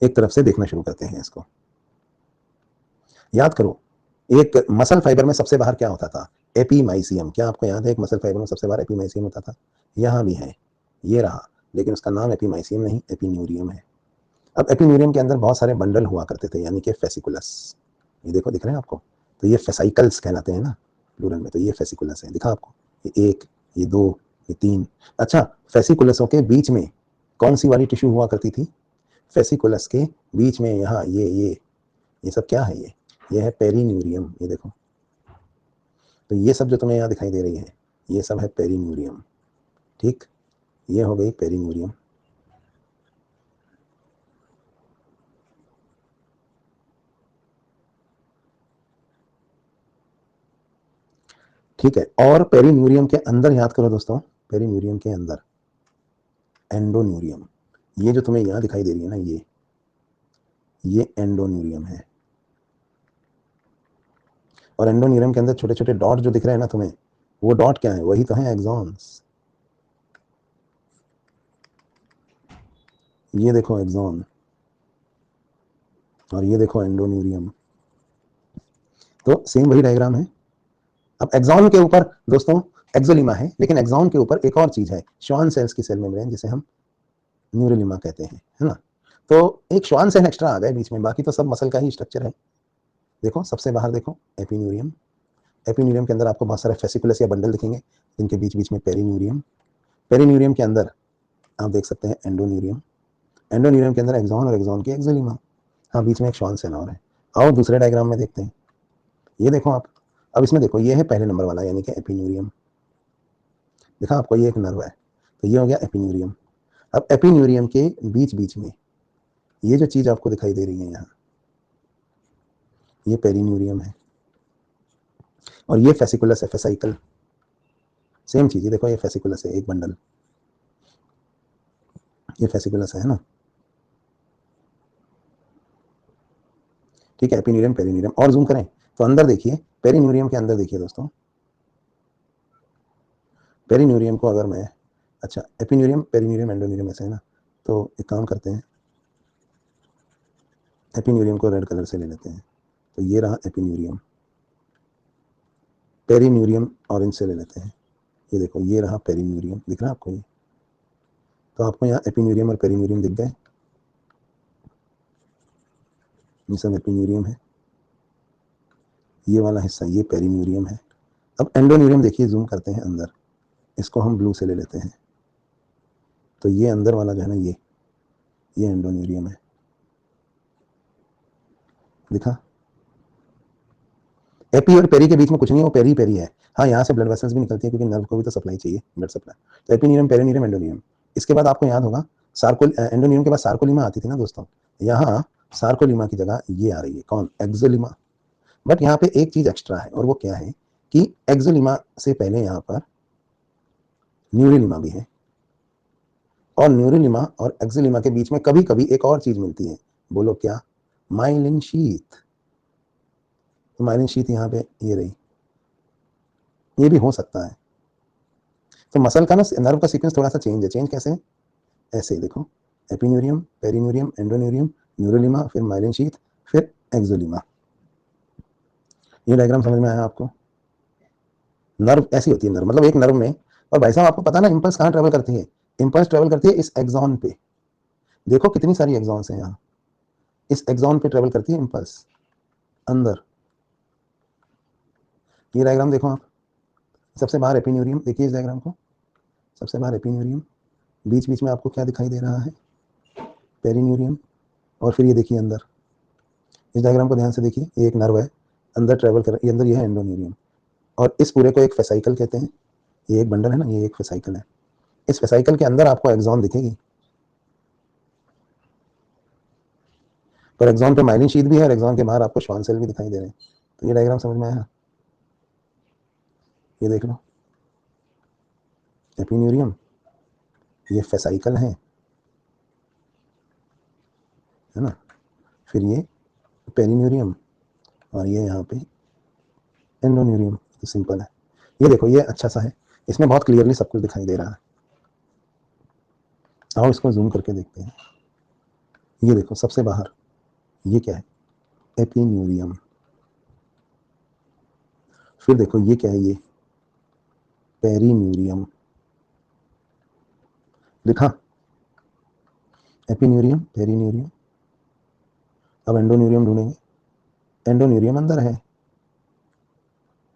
एक तरफ से देखना शुरू करते हैं इसको। याद करो, एक मसल फाइबर में सबसे बाहर क्या होता था? एपीमाइसियम। क्या आपको याद है एक मसल फाइबर में सबसे बाहर एपीमाइसियम होता था? यहां भी है, ये रहा, लेकिन उसका नाम एपीमाइसियम नहीं, एपिन्यूरियम है। अब एपिन्यूरियम के अंदर बहुत सारे बंडल हुआ करते थे, यानी कि फेसिकुलस। ये देखो, दिख रहे हैं आपको? तो ये फेसाइकल्स कहलाते हैं ना प्लूरल में, तो ये फेसिकुलस है, दिखा आपको? ये 1, ये 2, ये 3। अच्छा, फेसिकुलसों के बीच में कौन सी वाली टिश्यू हुआ करती थी? फेसिकुलस के बीच में यहाँ ये सब क्या है? ये है पेरीन्यूरियम। ये देखो, तो ये सब जो तुम्हें यहाँ दिखाई दे रही है ये सब है पेरीन्यूरियम। ठीक, ये हो गई पेरीन्यूरियम। ठीक है, और पेरीन्यूरियम के अंदर याद करो दोस्तों, पेरीन्यूरियम के अंदर एंडोन्यूरियम, ये जो तुम्हें यहाँ दिखाई दे रही है ना, ये एंडोन्यूरियम है। और एंडोन्यूरियम के अंदर छोटे छोटे डॉट जो दिख रहे हैं ना तुम्हें, वो डॉट क्या है? वही तो है एक्सॉन्स। ये देखो एक्सॉन, और ये देखो एंडोन्यूरियम। तो सेम वही डायग्राम है। अब एक्सॉन के ऊपर दोस्तों एक्सोलिमा है, लेकिन एक्सॉन के ऊपर एक और चीज है, श्वान सेल्स की सेल मेम्ब्रेन, जिसे हम न्यूरोलिमा कहते हैं, है ना। तो एक श्वान सेल एक्स्ट्रा आ गए बीच में, बाकी तो सब मसल का ही स्ट्रक्चर है। देखो सबसे बाहर देखो एपिन्यूरियम, एपिन्यूरियम के अंदर आपको बहुत सारे फेसिकुलस या बंडल दिखेंगे, जिनके बीच बीच में पेरीन्यूरियम, पेरीन्यूरियम के अंदर आप देख सकते हैं एंडोन्यूरियम, एंडोन्यूरियम के अंदर एक्सॉन और एक्सॉन की एक्सोलिमा, हाँ बीच में एक श्वान सेल और है। आओ दूसरे डायग्राम में देखते हैं। ये देखो आप, अब इसमें देखो ये है पहले नंबर वाला यानी कि एपिन्यूरियम, देखा आपको, ये एक नर्व है, तो ये हो गया एपिन्यूरियम। अब एपिन्यूरियम के बीच बीच में ये जो चीज आपको दिखाई दे रही है यहाँ, ये पेरीन्यूरियम है, और ये फेसिकुलस है, फेसाइकल, सेम चीज है। देखो ये फेसिकुलस है, एक बंडल, ये फेसिकुलस है ना। ठीक है, एपिन्यूरियम पेरीन्यूरियम, और जूम करें तो अंदर देखिए, पेरीन्यूरियम के अंदर देखिए दोस्तों, पेरीन्यूरियम को अगर मैं, अच्छा एपिन्यूरियम पेरीन्यूरियम एंडोन्यूरियम ऐसे है ना, तो एक काम करते हैं, एपिन्यूरियम को रेड कलर से ले लेते हैं, तो ये रहा एपिन्यूरियम, पेरीन्यूरियम ऑरेंज से ले लेते हैं, ये देखो ये रहा पेरीन्यूरियम, दिख रहा है आपको ये। तो आपको यहाँ एपिन्यूरियम और पेरीन्यूरियम दिख गए, ये सब एपिन्यूरियम है, ये वाला हिस्सा ये पेरीन्यूरियम है। अब एंडोन्यूरियम देखिए, जूम करते हैं अंदर, इसको हम ब्लू से ले लेते हैं, तो ये अंदर वाला जो है ना, ये एंडोन्यूरियम है, दिखा। एपी और पेरी के बीच में कुछ नहीं, वो पेरी पेरी है। हाँ, यहाँ से ब्लड वेसल्स भी निकलती है, क्योंकि नर्व को भी तो सप्लाई चाहिए, ब्लड सप्लाई। तो एपिन्यूरियम पेरीन्यूरियम एंडोन्यूरियम। इसके बाद आपको याद होगा सार्कोल, एंडोन्यूरियम के बाद सार्कोलिमा आती थी ना दोस्तों, यहाँ सार्कोलिमा की जगह ये आ रही है, कौन? एक्सोलिमा। बट यहाँ पे एक चीज एक्स्ट्रा है, और वो क्या है कि एक्सोलिमा से पहले यहाँ पर न्यूरोलिमा भी है, और न्यूरोलिमा और एक्सोलिमा के बीच में कभी कभी एक और चीज मिलती है, बोलो क्या? Myelin sheath. तो माइलिन शीथ यहाँ पे ये रही, ये भी हो सकता है। तो मसल का ना, नर्व का सीक्वेंस थोड़ा सा चेंज है। चेंज कैसे? ऐसे देखो, एपिन्यूरियम पेरीन्यूरियम एंडोन्यूरियम न्यूरोलिमा, फिर माइलिन शीथ, फिर एक्सोलिमा। ये डायग्राम समझ में आया आपको? नर्व ऐसी होती है, नर्व मतलब एक नर्व में, और भाई साहब आपको पता ना इंपल्स कहाँ ट्रेवल करती है? इंपल्स ट्रेवल करती है इस एक्सॉन पे, देखो कितनी सारी एक्सॉन्स हैं यहाँ, इस एक्सॉन पे ट्रेवल करती है इंपल्स अंदर। ये डायग्राम देखो आप, सबसे बाहर एपिन्यूरियम, देखिए इस डायग्राम को, सबसे बाहर एपिन्यूरियम, बीच बीच में आपको क्या दिखाई दे रहा है? पेरीन्यूरियम, और फिर ये देखिए अंदर, इस डायग्राम को ध्यान से देखिए, ये एक नर्व है, अंदर ट्रेवल कर, ये अंदर ये है एंडोन्यूरियम, और इस पूरे को एक फेसाइकल कहते हैं, ये एक बंडल है ना, ये एक फेसाइकल है। इस फेसाइकल के अंदर आपको एक्सॉन दिखेगी, पर एक्सॉन पे माइलिन शीथ भी है, और एक्सॉन के बाहर आपको श्वान सेल भी दिखाई दे रहे हैं। तो ये डायग्राम समझ में आया? ये देख लो, एपिन्यूरियम, ये फेसाइकल है ना, फिर ये पेरीन्यूरियम, और ये यहाँ पे एंडोन्यूरियम। तो सिंपल है, ये देखो ये अच्छा सा है, इसमें बहुत क्लियरली सब कुछ दिखाई दे रहा है। आओ इसको जूम करके देखते हैं। ये देखो सबसे बाहर, ये क्या है? एपिन्यूरियम। फिर देखो ये क्या है? ये पेरीन्यूरियम, लिखा एपिन्यूरियम पेरीन्यूरियम। अब एंडोन्यूरियम ढूंढेंगे, एंडोन्यूरियम अंदर है,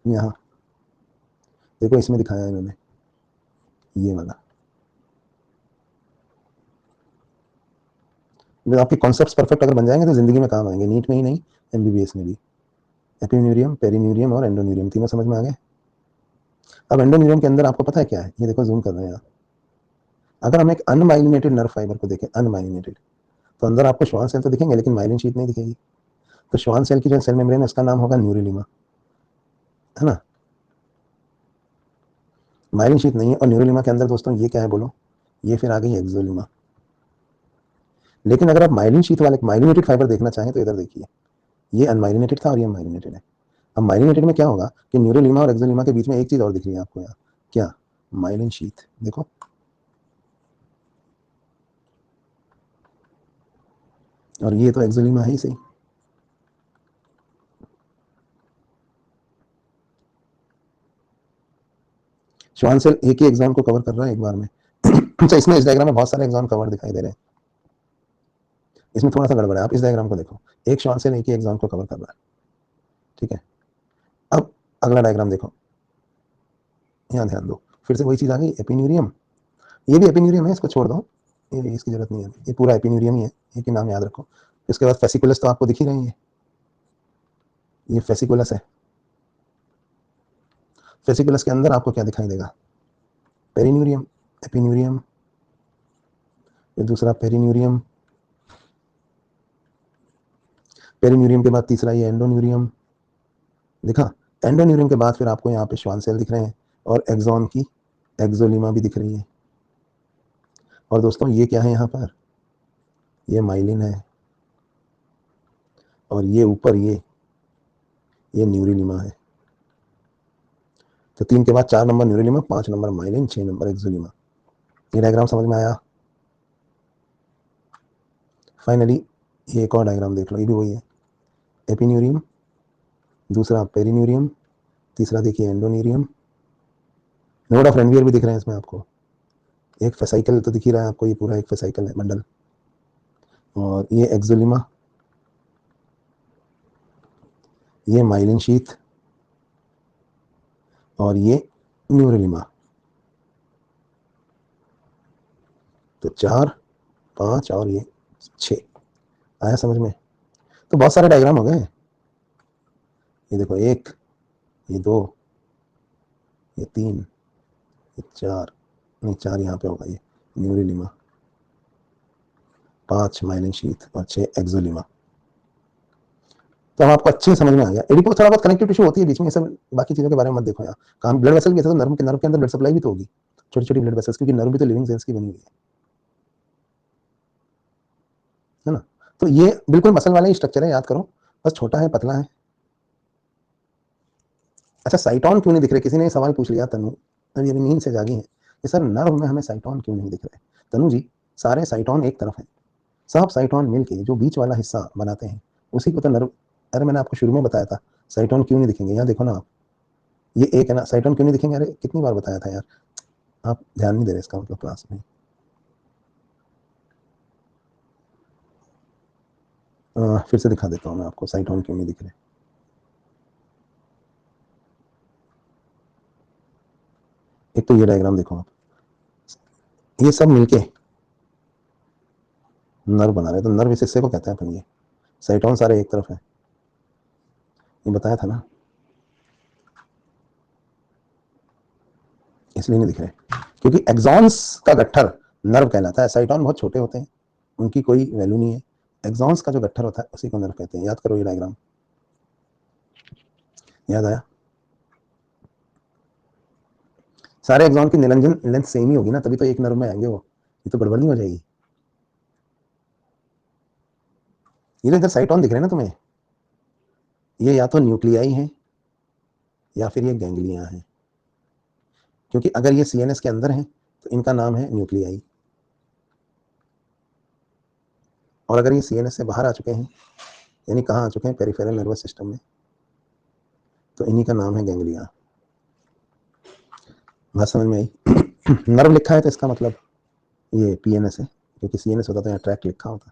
यहाँ देखो इसमें दिखाया है इन्होंने, ये वाला। जब आपके कॉन्सेप्ट्स परफेक्ट अगर बन जाएंगे तो जिंदगी में काम आएंगे, नीट में ही नहीं एमबीबीएस में भी। एपिन्यूरियम पेरीन्यूरियम और एंडोन्यूरियम तीनों समझ में आ गए। अब एंडोन्यूरियम के अंदर आपको पता है क्या है, ये देखो जूम कर रहे हैं आप। अगर हम एक अनमाइलिनेटेड नर्व फाइबर को देखें, अनमाइलिनेटेड, तो अंदर आपको श्वान सेल तो दिखेंगे लेकिन माइलिन शीट नहीं दिखेगी। तो श्वान सेल की जो सेल मेम्ब्रेन है उसका नाम होगा न्यूरिलिमा, है ना। माइलिन शीट नहीं है। और न्यूरोलिमा के अंदर दोस्तों ये क्या है बोलो, ये फिर आ गई एक्सोलिमा। लेकिन अगर आप माइलिन शीट वाले माइलिनेटेड फाइबर देखना चाहें तो इधर देखिए, ये अनमाइलिनेटेड था और ये माइलिनेटेड है। अब माइलिनेटेड में क्या होगा कि न्यूरोलिमा और एक्सोलिमा के बीच में एक चीज और दिख रही है आपको यहाँ, क्या, माइलिन शीट। देखो और ये तो एक्सोलिमा है ही सही। श्वान सेल एक ही एक्सॉन को कवर कर रहा है एक बार में। अच्छा, इसमें इस डायग्राम में बहुत सारे एक्सॉन कवर दिखाई दे रहे हैं। इसमें थोड़ा सा गड़बड़ है, आप इस डायग्राम को देखो, एक श्वान सेल एक ही एक्सॉन को कवर कर रहा है, ठीक है। अब अगला डायग्राम देखो, यहाँ ध्यान दो, फिर से वही चीज आ गई, एपिन्यूरियम। ये भी एपिन्यूरियम है, इसको छोड़ दो, ये इसकी जरूरत नहीं है, ये पूरा एपिन्यूरियम ही है, एक ही नाम याद रखो। इसके बाद फेसिकुलस तो आपको दिख ही रही है, ये फेसिकुलस है। फेसिकुलस के अंदर आपको क्या दिखाई देगा, पेरिन्यूरियम, एपिन्यूरियम, ये दूसरा पेरिन्यूरियम, पेरिन्यूरियम के बाद तीसरा ये एंडोन्यूरियम, दिखा। एंडोन्यूरियम के बाद फिर आपको यहाँ पे श्वान सेल दिख रहे हैं और एक्सॉन की एक्सोलिमा भी दिख रही है। और दोस्तों ये क्या है यहाँ पर, ये माइलिन है, और ये ऊपर ये न्यूरिलिमा है। तो 3 के बाद 4 नंबर न्यूरिलिमा, 5 नंबर माइलिन, 6 नंबर एक्सोलिमा। ये डायग्राम समझ में आया। फाइनली ये एक और डायग्राम देख लो, ये भी वही है, एपिन्यूरियम, दूसरा पेरिन्यूरियम, तीसरा देखिए एंडोन्यूरियम। नोड ऑफ रेनवियर भी दिख रहे हैं इसमें आपको, एक फेसाइकल तो दिख ही रहा है आपको, ये पूरा एक फेसाइकल है बंडल। और ये एक्सोलिमा, ये माइलिन शीथ, और ये न्यूरोलिमा। तो 4, 5 और ये 6, आया समझ में। तो बहुत सारे डायग्राम हो गए, ये देखो 1, ये 2, ये 3, ये 4, नहीं 4 यहाँ पे होगा, ये न्यूरोलिमा, 5 माइलिन शीथ और 6 एक्सोलिमा। तो हम आपको अच्छे समझ में आ गया। एडिपोज थोड़ा बहुत कनेक्टिव टिश्यू होती है बीच में, ये सब बाकी चीजों के बारे में मत देखो यहाँ। काम ब्लड वेसल भी है, तो नर्व के अंदर ब्लड सप्लाई भी तो होगी, छोटी छोटी ब्लड वेसल्स, क्योंकि नर्व भी तो लिविंग सेल्स की बनी हुई है ना। तो ये बिल्कुल मसल वाला ही स्ट्रक्चर है, याद करो, बस छोटा है, पतला है। अच्छा, साइटोन क्यों नहीं दिख रहे, किसी ने सवाल पूछ लिया, तनु अभी अभी नींद से जागी है कि सर नर्व में हमें साइटोन क्यों नहीं दिख रहे। तनु जी, सारे साइटोन एक तरफ है, सब साइटोन मिलके जो बीच वाला हिस्सा बनाते हैं उसी को तो नर्व। अरे मैंने आपको शुरू में बताया था साइटोन क्यों नहीं दिखेंगे, यहाँ देखो ना आप, ये एक है ना, साइटोन क्यों नहीं दिखेंगे, अरे कितनी बार बताया था यार, आप ध्यान नहीं दे रहे इसका मतलब क्लास में। फिर से दिखा देता हूँ मैं आपको साइटोन क्यों नहीं दिख रहे। एक तो ये डायग्राम देखो आप, ये सब मिलके नर्व बना रहे, तो नर्व इस हिस्से को कहते हैं अपन, ये साइटोन सारे एक तरफ है, ये बताया था ना, इसलिए नहीं दिख रहे, क्योंकि एक्सॉन्स का गट्ठर नर्व कहलाता है। साइटोन बहुत छोटे होते हैं, उनकी कोई वैल्यू नहीं है, एक्सॉन्स का जो गट्ठर होता है उसी को नर्व कहते हैं। याद करो ये डायग्राम, याद आया। सारे एक्सॉन की निरंजन लेंथ सेम ही होगी ना, तभी तो एक नर्व में आएंगे वो, ये तो गड़बड़ नहीं हो जाएगी। ये जो इधर साइटोन दिख रहे हैं ना तुम्हें, ये या तो न्यूक्लियाई है या फिर ये गैंग्लिया है, क्योंकि अगर ये सीएनएस के अंदर है तो इनका नाम है न्यूक्लियाई, और अगर ये सीएनएस से बाहर आ चुके हैं, यानी कहाँ आ चुके हैं, पेरिफेरल नर्वस सिस्टम में, तो इन्हीं का नाम है गैंग्लिया। बात समझ में आई। नर्व लिखा है तो इसका मतलब ये पीएनएस है, क्योंकि सीएनएस होता तो यहाँ ट्रैक लिखा होता,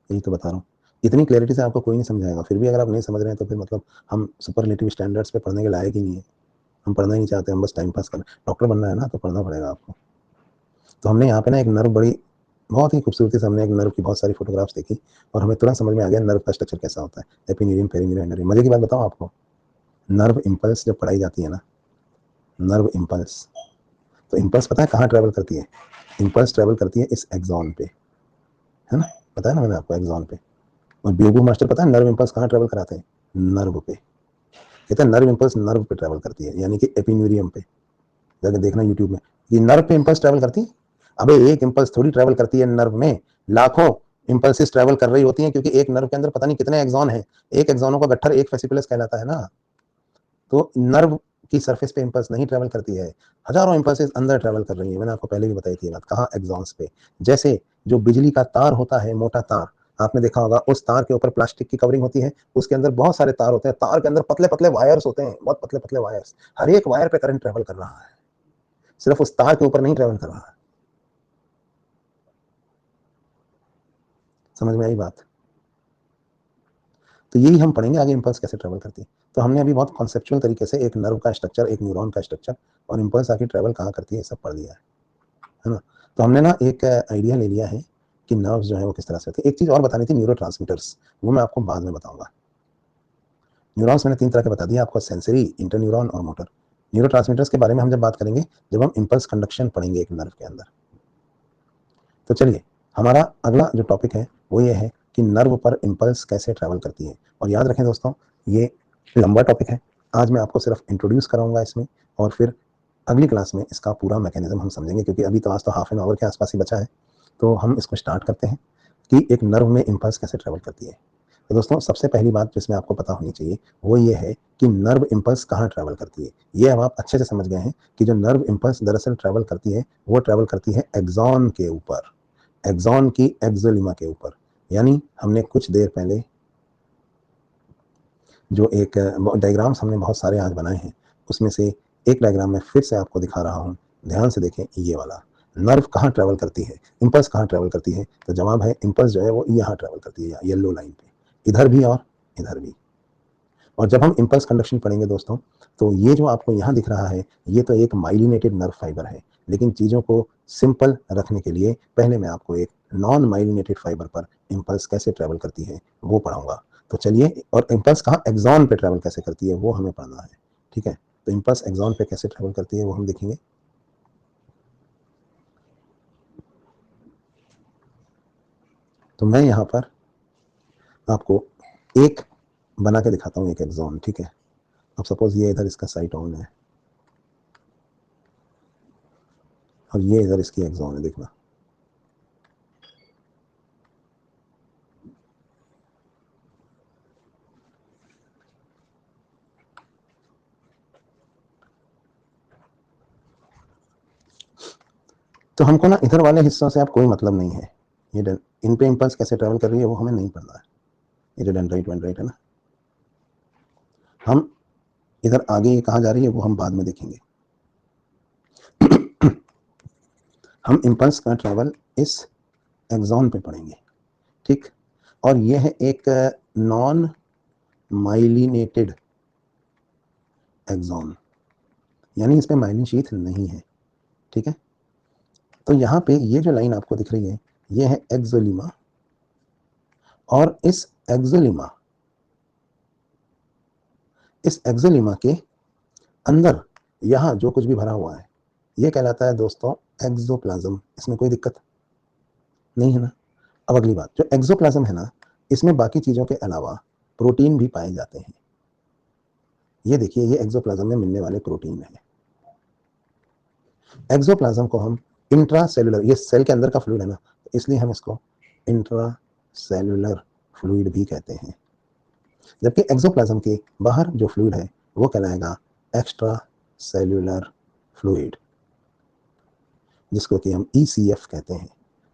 यही तो बता रहा हूँ। इतनी क्लैरिटी से आपको कोई नहीं समझाएगा, फिर भी अगर आप नहीं समझ रहे हैं तो फिर मतलब हम सुपरलेटिव स्टैंडर्ड्स पे पढ़ने के लायक ही नहीं है, हम पढ़ना ही नहीं चाहते, हम बस टाइम पास करें। डॉक्टर बनना है ना तो पढ़ना पड़ेगा आपको। तो हमने यहाँ पे ना एक नर्व बड़ी बहुत ही खूबसूरती से हमने एक नर्व की बहुत सारी फोटोग्राफ्स देखी, और हमें तुरंत समझ में आ गया नर्व का स्ट्रक्चर कैसा होता है, एपिन्यूरियम, पेरिन्यूरियम, एंडोन्यूरियम। मजे की बात बताऊँ आपको, नर्व इंपल्स जब पढ़ाई जाती है ना, नर्व इम्पल्स। तो इम्पल्स पता है कहाँ ट्रेवल करती है? इम्पल्स ट्रेवल करती है इस एक्सॉन पे, है ना, बताया ना मैंने आपको, एक्सॉन पे। और ब्यूबू मास्टर पता है नर्व इम्पल्स कहाँ ट्रेवल कराते हैं? नर्व पे। कहते हैं नर्व इम्पल्स नर्व पे ट्रेवल करती है, यानी कि एपिन्यूरियम पे। जाकर देखना यूट्यूब में, ये नर्व पे इम्पल्स ट्रेवल करती है। अबे एक इम्पल्स थोड़ी ट्रेवल करती है नर्व में, लाखों इम्पल्सेस ट्रेवल कर रही होती हैं, क्योंकि एक नर्व के अंदर पता नहीं कितने एक्सॉन हैं। एक एक्सॉनों का गट्ठर एक फेसिकुलस कहलाता है ना। तो नर्व की सरफेस पे इम्पल्स नहीं ट्रेवल करती है, हजारों इम्पल्सेस अंदर ट्रेवल कर रही है। मैंने आपको पहले भी बताई थी बात, कहाँ? एक्सॉन्स पे। जैसे जो बिजली का तार होता है, मोटा तार, आपने देखा होगा, उस तार के ऊपर प्लास्टिक की कवरिंग होती है, उसके अंदर बहुत सारे तार होते हैं, तार के अंदर पतले पतले वायर्स होते हैं, बहुत पतले पतले वायर्स। हर एक वायर पे करंट ट्रेवल कर रहा है, सिर्फ उस तार के ऊपर नहीं ट्रेवल कर रहा है। समझ में आई बात? तो यही हम पढ़ेंगे आगे, इम्पल्स कैसे ट्रेवल करती है। तो हमने अभी बहुत कॉन्सेप्चुअल तरीके से एक नर्व का स्ट्रक्चर, एक न्यूरॉन का स्ट्रक्चर, और इम्पल्स आके ट्रेवल कहाँ करती है, सब पढ़ लिया है ना। तो हमने ना एक आइडिया ले लिया है कि नर्व्स जो है वो किस तरह से होती है। एक चीज और बतानी थी, न्यूरोट्रांसमीटर्स, वो मैं आपको बाद में बताऊंगा। न्यूरॉन्स मैंने 3 तरह के बता दिया आपको, सेंसरी, इंटरन्यूरॉन और मोटर। न्यूरोट्रांसमीटर्स के बारे में हम जब बात करेंगे, जब हम इम्पल्स कंडक्शन पढ़ेंगे एक नर्व के अंदर। तो चलिए, हमारा अगला जो टॉपिक है वो ये है कि नर्व पर इम्पल्स कैसे ट्रैवल करती है। और याद रखें दोस्तों, ये लंबा टॉपिक है, आज मैं आपको सिर्फ इंट्रोड्यूस कराऊंगा इसमें, और फिर अगली क्लास में इसका पूरा मैकेनिज्म हम समझेंगे, क्योंकि अभी तो आज तो हाफ एन आवर के आसपास ही बचा है। तो हम इसको स्टार्ट करते हैं कि एक नर्व में इम्पल्स कैसे ट्रैवल करती है। तो दोस्तों, सबसे पहली बात जिसमें आपको पता होनी चाहिए वो ये है कि नर्व इम्पल्स कहाँ ट्रैवल करती है। ये अब आप अच्छे से समझ गए हैं कि जो नर्व इम्पल्स दरअसल ट्रैवल करती है, वो ट्रैवल करती है एक्सॉन के ऊपर, एक्सॉन की एक्सोलिमा के ऊपर। यानी हमने कुछ देर पहले जो एक डायग्राम्स हमने बहुत सारे आज बनाए हैं, उसमें से एक डायग्राम में फिर से आपको दिखा रहा हूं, ध्यान से देखें। ये वाला नर्व कहाँ ट्रेवल करती है, इम्पल्स कहाँ ट्रेवल करती है? तो जवाब है, इम्पल्स जो है वो यहाँ ट्रेवल करती है, येलो लाइन पे, इधर भी और इधर भी। और जब हम इम्पल्स कंडक्शन पढ़ेंगे दोस्तों, तो ये जो आपको यहाँ दिख रहा है, ये तो एक माइलिनेटेड नर्व फाइबर है। लेकिन चीज़ों को सिंपल रखने के लिए पहले मैं आपको एक नॉन माइलिनेटेड फाइबर पर इम्पल्स कैसे ट्रेवल करती है वो पढ़ाऊंगा। तो चलिए, और इम्पल्स कहाँ एक्सॉन पे ट्रेवल कैसे करती है वो हमें पढ़ना है, ठीक है। तो इम्पल्स एक्सॉन पे कैसे ट्रेवल करती है वो हम देखेंगे। तो मैं यहाँ पर आपको एक बना के दिखाता हूँ, एक एक्सॉन, ठीक है। अब सपोज ये इधर इसका साइट ऑन है, और ये इधर इसकी एक्सॉन है, देखना। तो हमको ना इधर वाले हिस्सों से आप कोई मतलब नहीं है, ये इन पे इम्पल्स कैसे ट्रेवल कर रही है वो हमें नहीं पढ़ना है। ये जो डेंड्राइट वेंड्राइट है ना, हम इधर आगे ये कहाँ जा रही है वो हम बाद में देखेंगे। हम इम्पल्स का ट्रेवल इस एक्सॉन पे पढ़ेंगे, ठीक। और यह है एक नॉन माइलिनेटेड एक्सॉन, यानी इस पे माइलिन शीथ नहीं है, ठीक है। तो यहाँ पे ये जो लाइन आपको दिख रही है, ये है एक्सोलिमा, और इस एक्सोलिमा के अंदर यहाँ जो कुछ भी भरा हुआ है, ये कहलाता है दोस्तों एक्सोप्लाज्म। इसमें कोई दिक्कत नहीं है ना। अब अगली बात, जो एक्सोप्लाज्म है ना, इसमें बाकी चीजों के अलावा प्रोटीन भी पाए जाते हैं। ये देखिए, ये एक्सोप्लाज्म में मिलने वाले प्रोटीन है। एक्सोप्लाज्म को हम इंट्रा सेलुलर, ये सेल के अंदर का फ्लूइड है ना, इसलिए हम इसको इंट्रा सेलुलर फ्लूइड भी कहते हैं। जबकि एक्सोप्लाज्म के बाहर जो फ्लूइड है वो कहलाएगा एक्स्ट्रा सेल्यूलर फ्लूइड, जिसको कि हम ECF कहते हैं।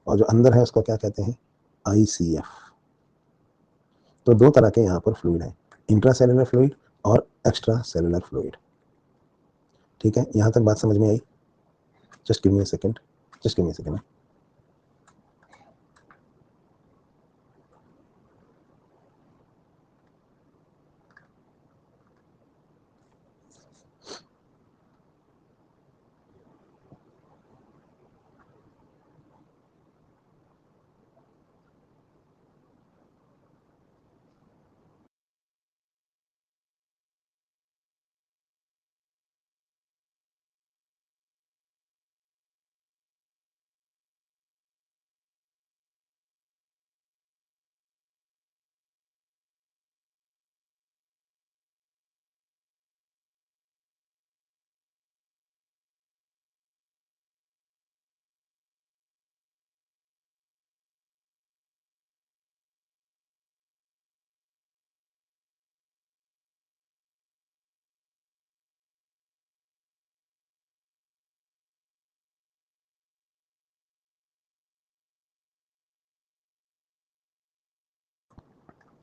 और जो अंदर है उसको क्या कहते हैं? ICF। तो दो तरह के यहाँ पर फ्लूइड है, इंट्रा सेलुलर फ्लूइड और एक्स्ट्रा सेलुलर फ्लूइड, ठीक है। यहाँ तक बात समझ में आई? Just give me a second, just give me a second.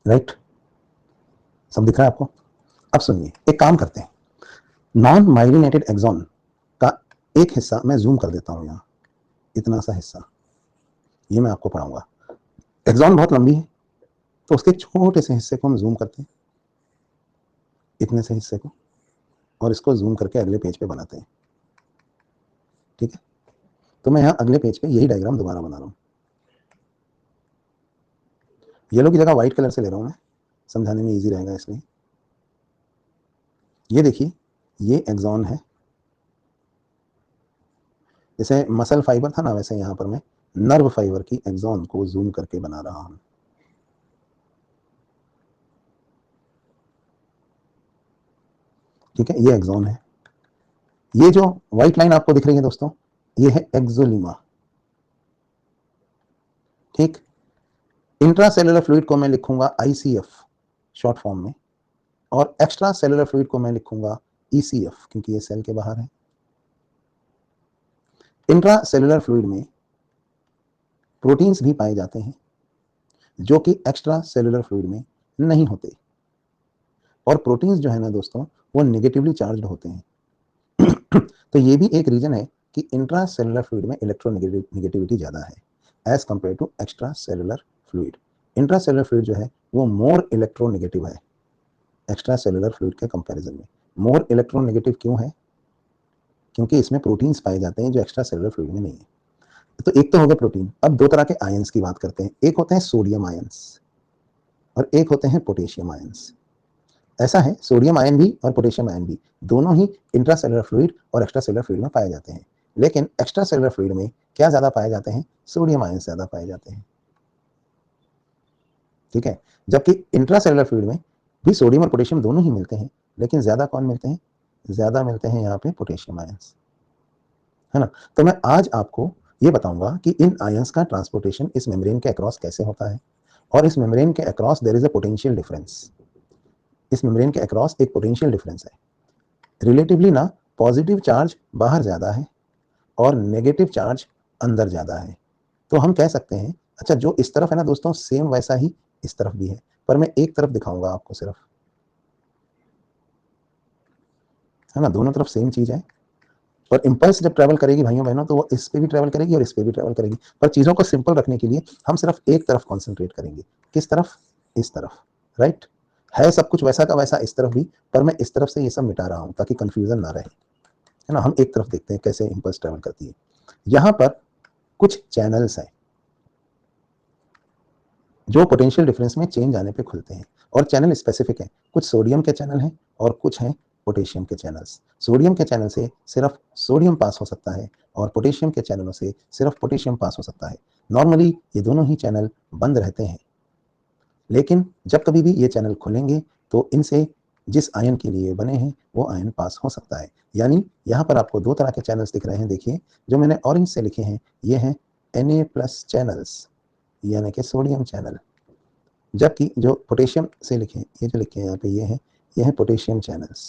Right, सब दिख रहा है आपको? अब सुनिए, एक काम करते हैं, नॉन माइलिनेटेड एक्सॉन का एक हिस्सा मैं जूम कर देता हूं यहां, इतना सा हिस्सा, ये मैं आपको पढ़ाऊंगा। एक्सॉन बहुत लंबी है, तो उसके छोटे से हिस्से को हम जूम करते हैं, इतने से हिस्से को, और इसको जूम करके अगले पेज पे बनाते हैं। ठीक है, तो मैं यहाँ अगले पेज पे यही डायग्राम दोबारा बना रहा हूँ। येलो की जगह व्हाइट कलर से ले रहा हूँ मैं, समझाने में इजी रहेगा इसलिए। ये देखिए, ये एक्सॉन है, जैसे मसल फाइबर था ना, वैसे यहाँ पर मैं नर्व फाइबर की एक्सॉन को जूम करके बना रहा हूँ। ठीक है, ये एक्सॉन है। ये जो व्हाइट लाइन आपको दिख रही है दोस्तों, ये है एक्सोलीमा। ठीक, इंट्रासेलुलर फ्लूइड को मैं लिखूंगा आईसीएफ शॉर्ट फॉर्म में, और एक्स्ट्रा सेलुलर फ्लूइड को मैं लिखूंगा ईसीएफ, क्योंकि ये सेल के बाहर है। इंट्रासेलुलर फ्लूइड में प्रोटीन्स भी पाए जाते हैं जो कि एक्स्ट्रा सेलुलर फ्लूइड में नहीं होते, और प्रोटीन्स जो है ना दोस्तों, वो नेगेटिवली चार्ज्ड होते हैं। तो ये भी एक रीजन है कि इंट्रासेलुलर फ्लूइड में इलेक्ट्रोनेगेटिविटी ज्यादा है as compare to extra cellular fluid. Intracellular fluid जो है वो मोर इलेक्ट्रोनेगेटिव है एक्स्ट्रा सेलुलर फ्लूइड के कंपैरिजन में। मोर इलेक्ट्रोनेगेटिव क्यों है? क्योंकि इसमें प्रोटीन्स पाए जाते हैं जो एक्स्ट्रा सेलुलर फ्लूइड में नहीं है। तो एक तो हो गया प्रोटीन। अब दो तरह के आयंस की बात करते हैं, एक होते हैं सोडियम आयंस और एक होते हैं पोटेशियम आयंस। ऐसा है, सोडियम आयन भी और पोटेशियम आयन भी दोनों ही इंट्रासेलुलर फ्लूइड और एक्स्ट्रा सेलुलर फ्लूइड में पाए जाते हैं, लेकिन एक्स्ट्रा सेलुलर फ्लूइड में क्या ज्यादा पाए जाते हैं? सोडियम आयन ज्यादा पाए जाते हैं। ठीक है, जबकि इंट्रासेलुलर फ्लूइड में भी सोडियम और पोटेशियम दोनों ही मिलते हैं, लेकिन ज्यादा कौन मिलते हैं? ज्यादा मिलते हैं यहाँ पे पोटेशियम आयंस, है ना। तो मैं आज आपको ये बताऊंगा कि इन आयंस का ट्रांसपोर्टेशन इस मेम्ब्रेन के अक्रॉस कैसे होता है, और इस मेम्ब्रेन के across there is a potential difference. इस मेम्ब्रेन के अक्रॉस एक पोटेंशियल डिफरेंस है। रिलेटिवली ना, पॉजिटिव चार्ज बाहर ज्यादा है और नेगेटिव चार्ज अंदर ज्यादा है। तो हम कह सकते हैं, अच्छा जो इस तरफ है ना दोस्तों, सेम वैसा ही इस तरफ भी है, पर मैं एक तरफ दिखाऊंगा आपको सिर्फ, है ना। दोनों तरफ सेम चीज है, और इंपल्स जब ट्रेवल करेगी भाइयों बहनों, तो वो इस पे भी ट्रेवल करेगी और इस पे भी ट्रेवल करेगी, पर चीजों को सिंपल रखने के लिए हम सिर्फ एक तरफ कॉन्सेंट्रेट करेंगे। किस तरफ? इस तरफ, राइट। है सब कुछ वैसा का वैसा इस तरफ भी, पर मैं इस तरफ से ये सब मिटा रहा हूं ताकि कंफ्यूजन ना रहे, है ना। हम एक तरफ देखते हैं कैसे इंपल्स ट्रेवल करती है। यहां पर कुछ चैनल्स हैं जो पोटेंशियल डिफरेंस में चेंज आने पे खुलते हैं, और चैनल स्पेसिफिक है। कुछ सोडियम के चैनल हैं और कुछ हैं पोटेशियम के चैनल्स। सोडियम के चैनल से सिर्फ सोडियम पास हो सकता है और पोटेशियम के चैनलों से सिर्फ पोटेशियम पास हो सकता है। नॉर्मली ये दोनों ही चैनल बंद रहते हैं, लेकिन जब कभी भी ये चैनल खुलेंगे तो इनसे जिस आयन के लिए बने हैं वो आयन पास हो सकता है। यानी यहाँ पर आपको दो तरह के चैनल्स दिख रहे हैं, देखिए जो मैंने ऑरेंज से लिखे हैं, ये हैं Na+ चैनल्स, यानी कि सोडियम चैनल, जबकि जो पोटेशियम से लिखे, ये जो लिखे हैं यहाँ पे, ये है पोटेशियम चैनल्स,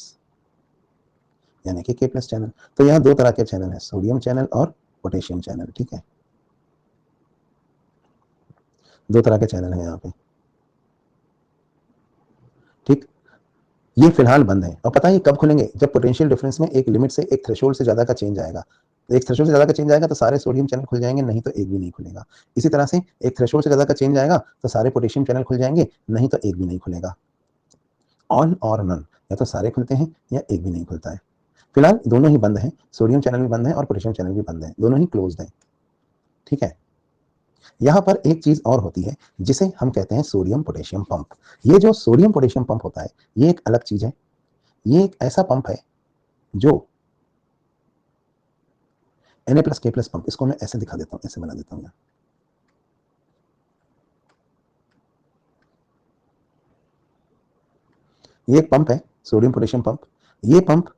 यानी कि K+ चैनल। तो यहाँ दो तरह के चैनल है, सोडियम चैनल और पोटेशियम चैनल। ठीक है, दो तरह के चैनल है यहाँ पे। ठीक, ये फिलहाल बंद है, और पता है कब खुलेंगे? जब पोटेंशियल डिफरेंस में एक लिमिट से, एक थ्रेशोल्ड से ज्यादा का चेंज आएगा। एक थ्रेशोल्ड से ज्यादा का चेंज आएगा तो सारे सोडियम चैनल खुल जाएंगे, नहीं तो एक भी नहीं खुलेगा। इसी तरह से एक थ्रेशोल्ड से ज्यादा का चेंज आएगा तो सारे पोटेशियम चैनल खुल जाएंगे, नहीं तो एक भी नहीं खुलेगा। ऑन और नन, या तो सारे खुलते हैं या एक भी नहीं खुलता है। फिलहाल दोनों ही बंद हैं, सोडियम चैनल भी बंद है और पोटेशियम चैनल भी बंद है, दोनों ही क्लोज्ड है। ठीक है, यहाँ पर एक चीज और होती है जिसे हम कहते हैं सोडियम पोटेशियम पंप। ये जो सोडियम पोटेशियम पंप होता है, ये एक अलग चीज है। ये एक ऐसा पंप है जो Na+K+ पंप, इसको मैं ऐसे दिखा देता हूँ, ऐसे बना देता हूँ यहाँ। ये एक पंप है, सोडियम पोटेशियम पंप। ये पंप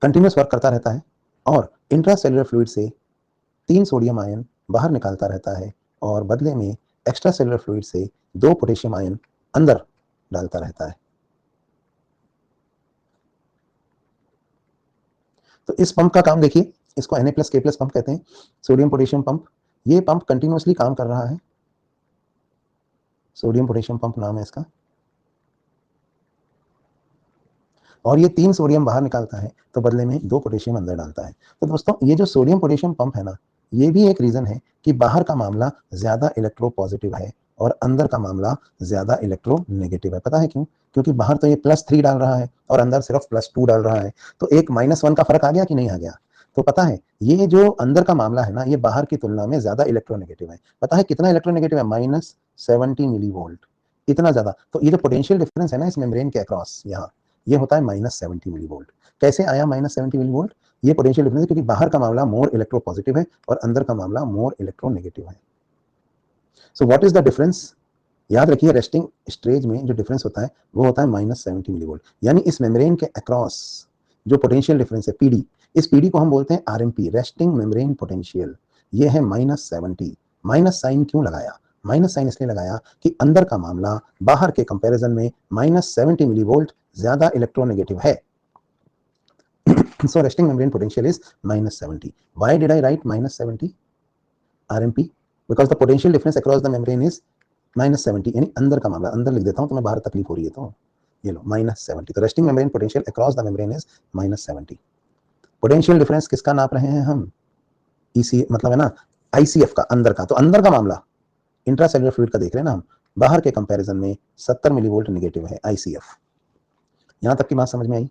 कंटिन्यूस वर्क करता रहता है और इंट्रासेलुलर फ्लूइड से 3 सोडियम आयन बाहर निकालता रहता है, और बदले में एक्स्ट्रा सेलुलर फ्लूइड से 2 पोटेशियम आयन अंदर डालता रहता है। तो इस पंप का काम देखिए, इसको Na+K+ पंप कहते हैं, सोडियम पोटेशियम पंप। ये पंप कंटिन्यूसली काम कर रहा है, सोडियम पोटेशियम पंप नाम है इसका। और ये 3 सोडियम बाहर निकालता है तो बदले में 2 पोटेशियम अंदर डालता है। तो दोस्तों ये जो सोडियम पोटेशियम पंप है ना, ये भी एक रीजन है कि बाहर का मामला ज्यादा इलेक्ट्रो पॉजिटिव है और अंदर का मामला ज्यादा इलेक्ट्रो नेगेटिव है। पता है क्यों? क्योंकि बाहर तो ये +3 डाल रहा है और अंदर सिर्फ +2 डाल रहा है, तो एक -1 का फर्क आ गया कि नहीं आ गया? तो पता है ये जो अंदर का मामला है ना, ये बाहर की तुलना में ज्यादा इलेक्ट्रोनेगेटिव है। पता है कितना इलेक्ट्रोनेगेटिव है? -70 मिलीवोल्ट, इतना ज्यादा। तो ये जो पोटेंशियल डिफरेंस है ना इस मेम्ब्रेन के अक्रॉस, यहाँ ये होता है -70 मिलीवोल्ट। कैसे आया -70 मिलीवोल्ट? ये पोटेंशियल डिफरेंस है क्योंकि बाहर का मामला मोर इलेक्ट्रो पॉजिटिव है और अंदर का मामला मोर इलेक्ट्रो नेगेटिव है। So what is the difference? याद रखिए रेस्टिंग स्टेज में जो डिफरेंस होता है वो होता है -70 मिलीवोल्ट। यानी इस मेम्ब्रेन के अक्रॉस जो पोटेंशियल डिफरेंस है पीडी, इस पीडी को हम बोलते हैं आरएमपी, रेस्टिंग मेम्ब्रेन पोटेंशियल। ये है -70। माइनस साइन क्यों लगाया? माइनस साइन इसलिए लगाया कि अंदर का मामला बाहर के कंपैरिजन में -70 मिलीवोल्ट ज्यादा इलेक्ट्रोनेगेटिव है। So resting membrane potential is -70. Why did I write -70 RMP? Because the potential difference across the membrane is -70, यानी अंदर का मामला, अंदर लिख देता हूं, तुम्हें बाहर तकलीफ हो रही है तो ये लो -70। तो resting membrane potential across the membrane is -70। Potential difference किसका नाप रहे हैं हम? ईसी मतलब है ना आईसीएफ का, अंदर का। तो अंदर का मामला इंट्रासेल्युलर फ्लूइड का देख रहे हैं ना हम, बाहर के कंपैरिजन में 70 मिलीवोल्ट नेगेटिव है आईसीएफ। यहां तक की बात समझ में आई?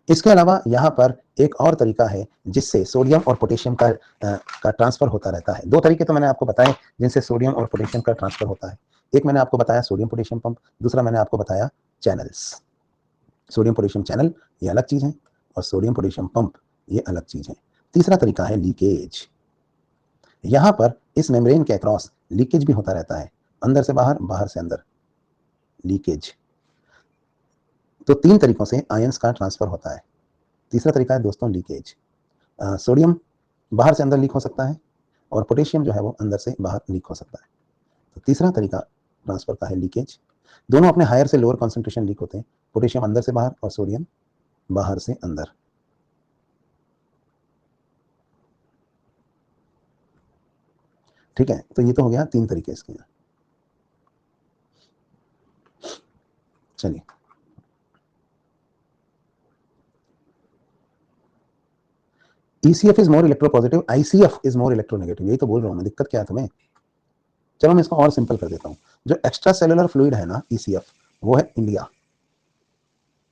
इसके अलावा यहाँ पर एक और तरीका है जिससे सोडियम और पोटेशियम का ट्रांसफर होता रहता है। 2 तरीके तो मैंने आपको बताए जिनसे सोडियम और पोटेशियम का ट्रांसफर होता है। एक मैंने आपको बताया सोडियम पोटेशियम पंप, दूसरा मैंने आपको बताया चैनल्स। सोडियम पोटेशियम चैनल ये अलग चीज है और सोडियम पोटेशियम पंप ये अलग चीज है। तीसरा तरीका है लीकेज। यहाँ पर इस मेम्ब्रेन के अक्रॉस लीकेज भी होता रहता है, अंदर से बाहर, बाहर से अंदर, लीकेज। तो 3 तरीकों से आयंस का ट्रांसफर होता है। तीसरा तरीका है दोस्तों लीकेज। सोडियम बाहर से अंदर लीक हो सकता है और पोटेशियम जो है वो अंदर से बाहर लीक हो सकता है। तो तीसरा तरीका ट्रांसफर का है लीकेज। दोनों अपने हायर से लोअर कॉन्सेंट्रेशन लीक होते हैं, पोटेशियम अंदर से बाहर और सोडियम बाहर से अंदर। ठीक है, तो ये तो हो गया 3 तरीके इसके। चलिए ECF is more electropositive, ICF is more electronegative. यही तो बोल रहा हूं मैं, दिक्कत क्या है तुम्हें? चलो मैं इसको और सिंपल कर देता हूं। जो एक्स्ट्रा सेलुलर फ्लूइड है ना ECF, वो है इंडिया।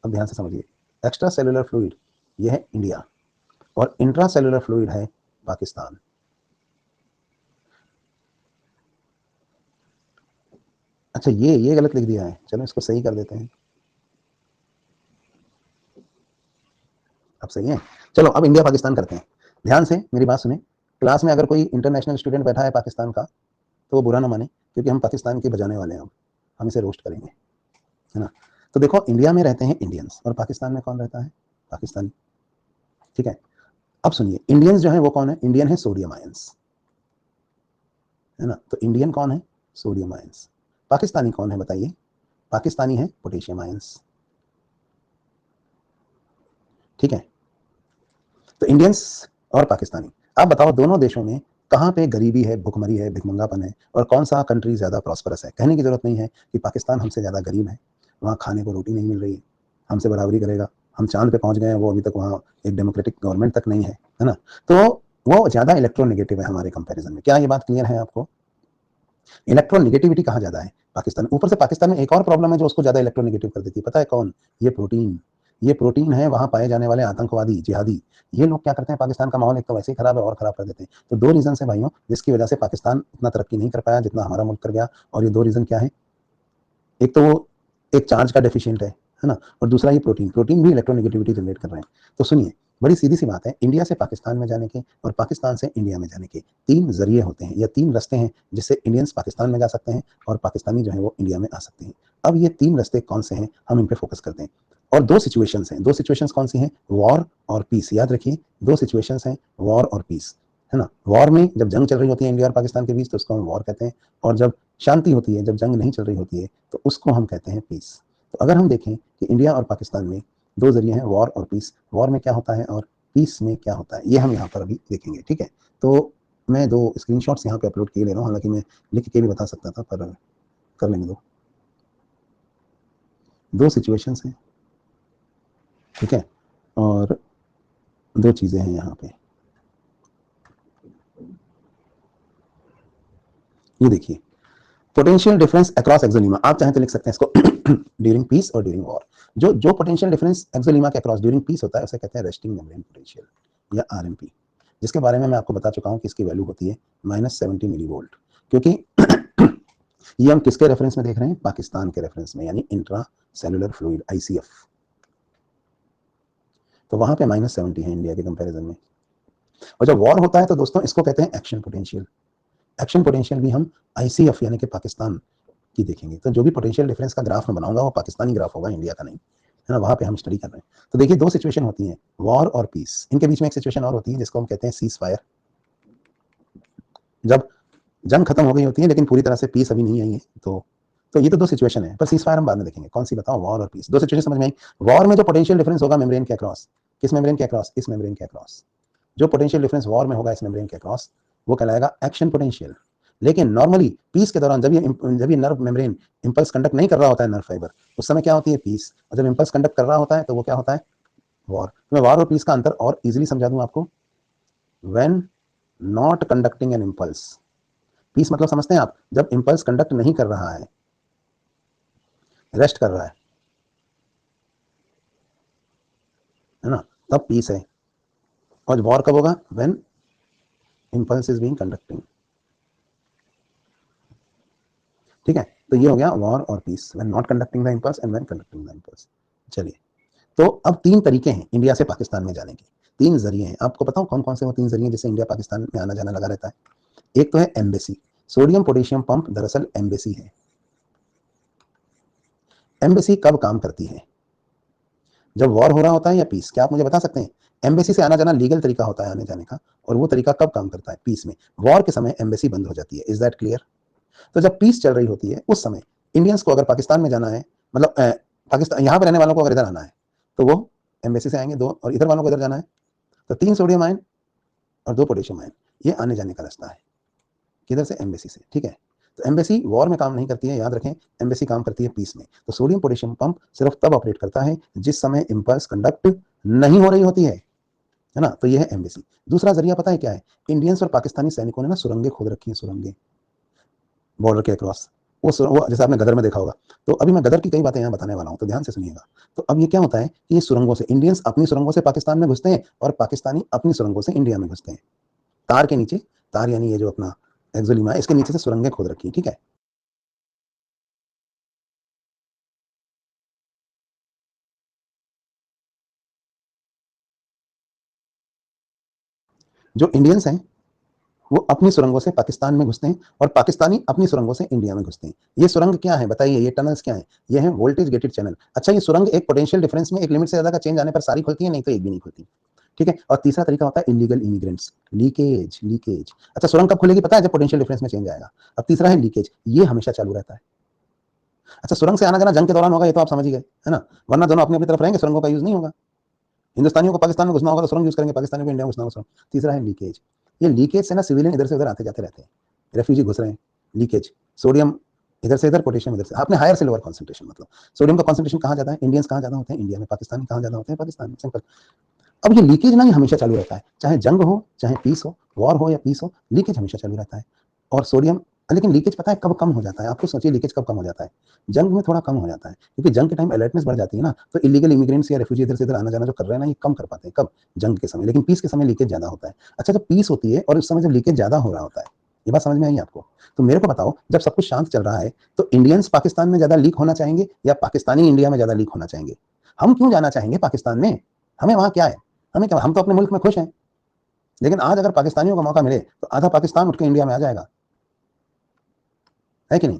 अब ध्यान से समझिए, एक्स्ट्रा सेलुलर फ्लूइड ये है इंडिया और इंट्रा सेलुलर फ्लूइड है पाकिस्तान। अच्छा ये गलत लिख दिया है, चलो इसको सही कर देते हैं। अब सही है। चलो अब इंडिया पाकिस्तान करते हैं। ध्यान से मेरी बात सुने। क्लास में अगर कोई इंटरनेशनल स्टूडेंट बैठा है पाकिस्तान का तो वो बुरा ना माने, क्योंकि हम पाकिस्तान के बजाने वाले हैं। हम इसे रोस्ट करेंगे, है ना। तो देखो इंडिया में रहते हैं इंडियंस और पाकिस्तान में कौन रहता है? पाकिस्तानी। ठीक है, अब सुनिए, इंडियंस जो है वो कौन है? इंडियन है सोडियम आयंस, है ना। तो इंडियन कौन है? Sodium ions. पाकिस्तानी कौन है बताइए? पाकिस्तानी है पोटेशियम आयंस। ठीक है, तो इंडियंस और पाकिस्तानी। अब बताओ दोनों देशों में कहां पे गरीबी है, भुखमरी है, भिखमंगापन है और कौन सा कंट्री ज्यादा प्रॉस्परस है? कहने की जरूरत नहीं है कि पाकिस्तान हमसे ज्यादा गरीब है, वहां खाने को रोटी नहीं मिल रही है, हमसे बराबरी करेगा, हम चांद पे पहुंच गए हैं, वो अभी तक वहां एक डेमोक्रेटिक गवर्नमेंट तक नहीं है ना। तो वो ज्यादा इलेक्ट्रोनेगेटिव है हमारे कंपेरिजन में। क्या ये बात क्लियर है आपको? इलेक्ट्रोनेगेटिविटी कहाँ ज्यादा है? पाकिस्तान। ऊपर से पाकिस्तान में एक और प्रॉब्लम है जो उसको ज्यादा इलेक्ट्रोनेगेटिव कर देती है, पता है कौन? ये प्रोटीन। ये प्रोटीन है वहां पाए जाने वाले आतंकवादी, जिहादी। ये लोग क्या करते हैं, पाकिस्तान का माहौल एक तो वैसे ही खराब है और खराब कर देते हैं। तो 2 रीजन है भाइयों जिसकी वजह से पाकिस्तान उतना तरक्की नहीं कर पाया जितना हमारा मुल्क कर गया। और ये 2 रीजन क्या है? एक तो वो एक चार्ज का डेफिशिएंट है ना, और दूसरा ये प्रोटीन। प्रोटीन भी इलेक्ट्रोनेगेटिविटी जनरेट कर रहे हैं। तो सुनिए, बड़ी सीधी सी बात है, इंडिया से पाकिस्तान में जाने के और पाकिस्तान से इंडिया में जाने के 3 जरिए होते हैं या 3 रास्ते हैं जिससे इंडियंस पाकिस्तान में जा सकते हैं और पाकिस्तानी जो है वो इंडिया में आ सकते हैं। अब ये 3 रास्ते कौन से हैं, हम इन पे फोकस करते हैं। और 2 सिचुएशंस हैं। 2 सिचुएशंस कौन सी हैं? वॉर और पीस। याद रखिए 2 सिचुएशंस हैं, वॉर और पीस, है ना। वॉर में जब जंग चल रही होती है इंडिया और पाकिस्तान के बीच तो उसको हम वॉर कहते हैं, और जब शांति होती है, जब जंग नहीं चल रही होती है तो उसको हम कहते हैं पीस। तो अगर हम देखें कि इंडिया और पाकिस्तान में 2 जरिए हैं, वॉर और पीस। वॉर में क्या होता है और पीस में क्या होता है, ये हम यहाँ पर अभी देखेंगे। ठीक है, तो मैं 2 स्क्रीनशॉट्स यहाँ पे अपलोड किए ले रहा हूँ, हालांकि मैं लिख के भी बता सकता था, पर कर लेंगे। 2 सिचुएशंस हैं, ठीक है, और 2 चीजें हैं यहाँ पे। ये देखिए, पोटेंशियल डिफरेंस अक्रॉस एक्सोलीमा, आप चाहें तो लिख सकते हैं इसको ड्यूरिंग पीस और ड्यूरिंग वॉर। जो पोटेंशियल डिफरेंस एक्सोलीमा के अक्रॉस ड्यूरिंग पीस होता है उसे कहते हैं रेस्टिंग मेम्ब्रेन पोटेंशियल या आरएमपी, जिसके बारे में मैं आपको बता चुका हूं कि इसकी वैल्यू होती है -70 मिली वोल्ट। क्योंकि ये हम किसके रेफरेंस में देख रहे हैं? पाकिस्तान के रेफरेंस में, यानी इंट्रा सेलुलर फ्लूइड ICF। तो वहां पे -70 है इंडिया के कंपैरिजन में। और जब वॉर होता है तो दोस्तों इसको कहते हैं एक्शन पोटेंशियल। एक्शन पोटेंशियल भी हम ICF यानी कि पाकिस्तान की देखेंगे। तो जो भी पोटेंशियल डिफरेंस का ग्राफ मैं बनाऊंगा वो पाकिस्तानी ग्राफ होगा, इंडिया का नहीं, है ना, वहां पे हम स्टडी कर रहे हैं। तो देखिए 2 सिचुएशन होती हैं, वॉर और पीस। इनके बीच में एक सिचुएशन और होती है जिसको हम कहते हैं सीज फायर, जब जंग खत्म हो गई होती है लेकिन पूरी तरह से पीस अभी नहीं आई है। तो ये तो 2 सिचुएशन है, पर सीज फायर हम बाद में देखेंगे। कौन सी बताओ? वॉर और पीस। 2 सिचुएशन समझ में आई। वॉर में जो पोटेंशियल डिफरेंस होगा मेम्ब्रेन के अक्रॉस, किस मेम्ब्रेन के अक्रॉस? इस मेम्ब्रेन के अक्रॉस। जो पोटेंशियल डिफरेंस वॉर में होगा इस मेम्ब्रेन के अक्रॉस, वो कहलाएगा एक्शन पोटेंशियल। लेकिन नॉर्मली पीस के दौरान जब ये नर्व मेम्ब्रेन इंपल्स कंडक्ट नहीं कर रहा होता है, नर्व फाइबर, उस समय क्या होती है? पीस। और जब इंपल्स कंडक्ट कर रहा होता है तो वो क्या होता है? वॉर। मैं वॉर और पीस का अंतर और इजीली समझा दूं आपको। When not conducting an impulse, peace मतलब समझते हैं आप? जब इंपल्स कंडक्ट नहीं कर रहा है, रेस्ट कर रहा है ना, तब पीस है। और वॉर कब होगा? When impulse is being conducting. ठीक है, तो ये हो गया वॉर और peace, when not conducting the impulse and when conducting the impulse. चलिए, तो अब 3 तरीके हैं इंडिया से पाकिस्तान में जाने के, 3 जरिए हैं। आपको बताऊं कौन कौन से वो 3 जरिए जिससे इंडिया पाकिस्तान में आना जाना लगा रहता है? एक तो है एम्बेसी। सोडियम पोटेशियम पंप दरअसल एम्बेसी है। एम्बेसी कब काम करती है? जब वॉर हो रहा होता है या पीस? क्या आप मुझे बता सकते हैं? एम्बेसी से आना जाना लीगल तरीका होता है आने जाने का, और वो तरीका कब काम करता है? पीस में। वॉर के समय एम्बेसी बंद हो जाती है। Is that clear? तो जब पीस चल रही होती है उस समय इंडियंस को अगर पाकिस्तान में जाना है, मतलब पाकिस्तान यहाँ पे रहने वालों को अगर इधर आना है तो वो एम्बेसी से आएंगे 2, और इधर वालों को इधर जाना है तो 3 सोडियम आयन और 2 पोटेशियम आयन, ये आने जाने का रास्ता है। किधर से? एम्बेसी से। ठीक है, तो एम्बेसी वॉर में काम नहीं करती है, याद रखें। एम्बेसी काम करती है पीस में। तो सोडियम पोटेशियम पंप सिर्फ तब ऑपरेट करता है जिस समय इंपल्स कंडक्ट नहीं हो रही होती है ना। तो ये है एम्बेसी। दूसरा जरिया पता है क्या है? इंडियंस और पाकिस्तानी सैनिकों ने ना सुरंगें खोद रखी हैं, सुरंगें बॉर्डर के अक्रॉस। वो जैसे आपने गदर में देखा होगा। तो अभी मैं गदर की कई बातें यहाँ बताने वाला हूँ, तो ध्यान से सुनिएगा। तो अब ये क्या होता है कि ये सुरंगों से इंडियंस अपनी सुरंगों से पाकिस्तान में घुसते हैं और पाकिस्तानी अपनी सुरंगों से इंडिया में घुसते हैं। तार के नीचे, तार यानी ये जो अपना एक्सोलीमा है, इसके नीचे से सुरंगें खोद रखी है। ठीक है, जो इंडियंस हैं वो अपनी सुरंगों से पाकिस्तान में घुसते हैं और पाकिस्तानी अपनी सुरंगों से इंडिया में घुसते हैं। ये सुरंग क्या है बताइए? ये टनल्स क्या है? ये है वोल्टेज गेटेड चैनल। अच्छा, ये सुरंग एक पोटेंशियल डिफरेंस में एक लिमिट से ज्यादा का चेंज आने पर सारी खुलती है, नहीं तो एक भी नहीं खुलती। ठीक है, और तीसरा तरीका होता है इलीगल इमिग्रेंट्स, लीकेज। लीकेज, अच्छा, सुरंग कब खुलेगी पता है? जब पोटेंशियल डिफरेंस में चेंज आएगा। अब तीसरा है लीकेज, ये हमेशा चालू रहता है। अच्छा, सुरंग से आना जाना जंग के दौरान होगा, ये तो आप समझ ही गए, है ना, वरना दोनों अपनी अपनी तरफ रहेंगे, सुरंगों का यूज नहीं होगा। हिंदुस्तानियों को पाकिस्तान में घुसना होगा तो सुरंग यूज करेंगे, पाकिस्तानियों को इंडिया में घुसना होगा सुरंग। तीसरा है लीकेज। ये लीकेज से ना सिविलियन इधर से उधर आते जाते रहते हैं, रेफ्यूजी घुस रहे हैं। लीकेज, सोडियम इधर से इधर, पोटेशियम इधर से। आपने हायर से लोअर कॉन्सेंट्रेशन, मतलब सोडियम का कॉन्सेंट्रेशन कहाँ ज्यादा है? इंडियंस कहाँ ज्यादा होते हैं? इंडिया में। पाकिस्तानी कहाँ ज्यादा होते हैं? पाकिस्तान में। सिंपल। अब ये लीकेज ना, ये हमेशा चालू रहता है, चाहे जंग हो चाहे पीस हो, वॉर हो या पीस हो, लीकेज हमेशा चालू रहता है। और सोडियम, लेकिन लीकेज पता है कब कम हो जाता है? आपको सोचिए लीकेज कब कम हो जाता है? जंग में थोड़ा कम हो जाता है, क्योंकि जंग के टाइम अलर्टनेस बढ़ जाती है ना, तो इलीगल इमिग्रेंट्स या रेफ्यूजी इधर से इधर आना जाना जो कर रहे हैं ना, ये कम कर पाते हैं। कब? जंग के समय। लेकिन पीस के समय लीकेज ज्यादा होता है। अच्छा, जब पीस होती है और उस समय जब लीकेज ज्यादा हो रहा होता है, ये बात समझ में आई आपको? तो मेरे को बताओ, जब सब कुछ शांत चल रहा है तो इंडियंस पाकिस्तान में ज्यादा लीक होना चाहेंगे या पाकिस्तानी इंडिया में ज्यादा लीक होना चाहेंगे? हम क्यों जाना चाहेंगे पाकिस्तान में? हमें वहां क्या है? हमें क्या, हम तो अपने मुल्क में खुश हैं। लेकिन आज अगर पाकिस्तानियों को मौका मिले तो आधा पाकिस्तान उठ के इंडिया में आ जाएगा, है कि नहीं?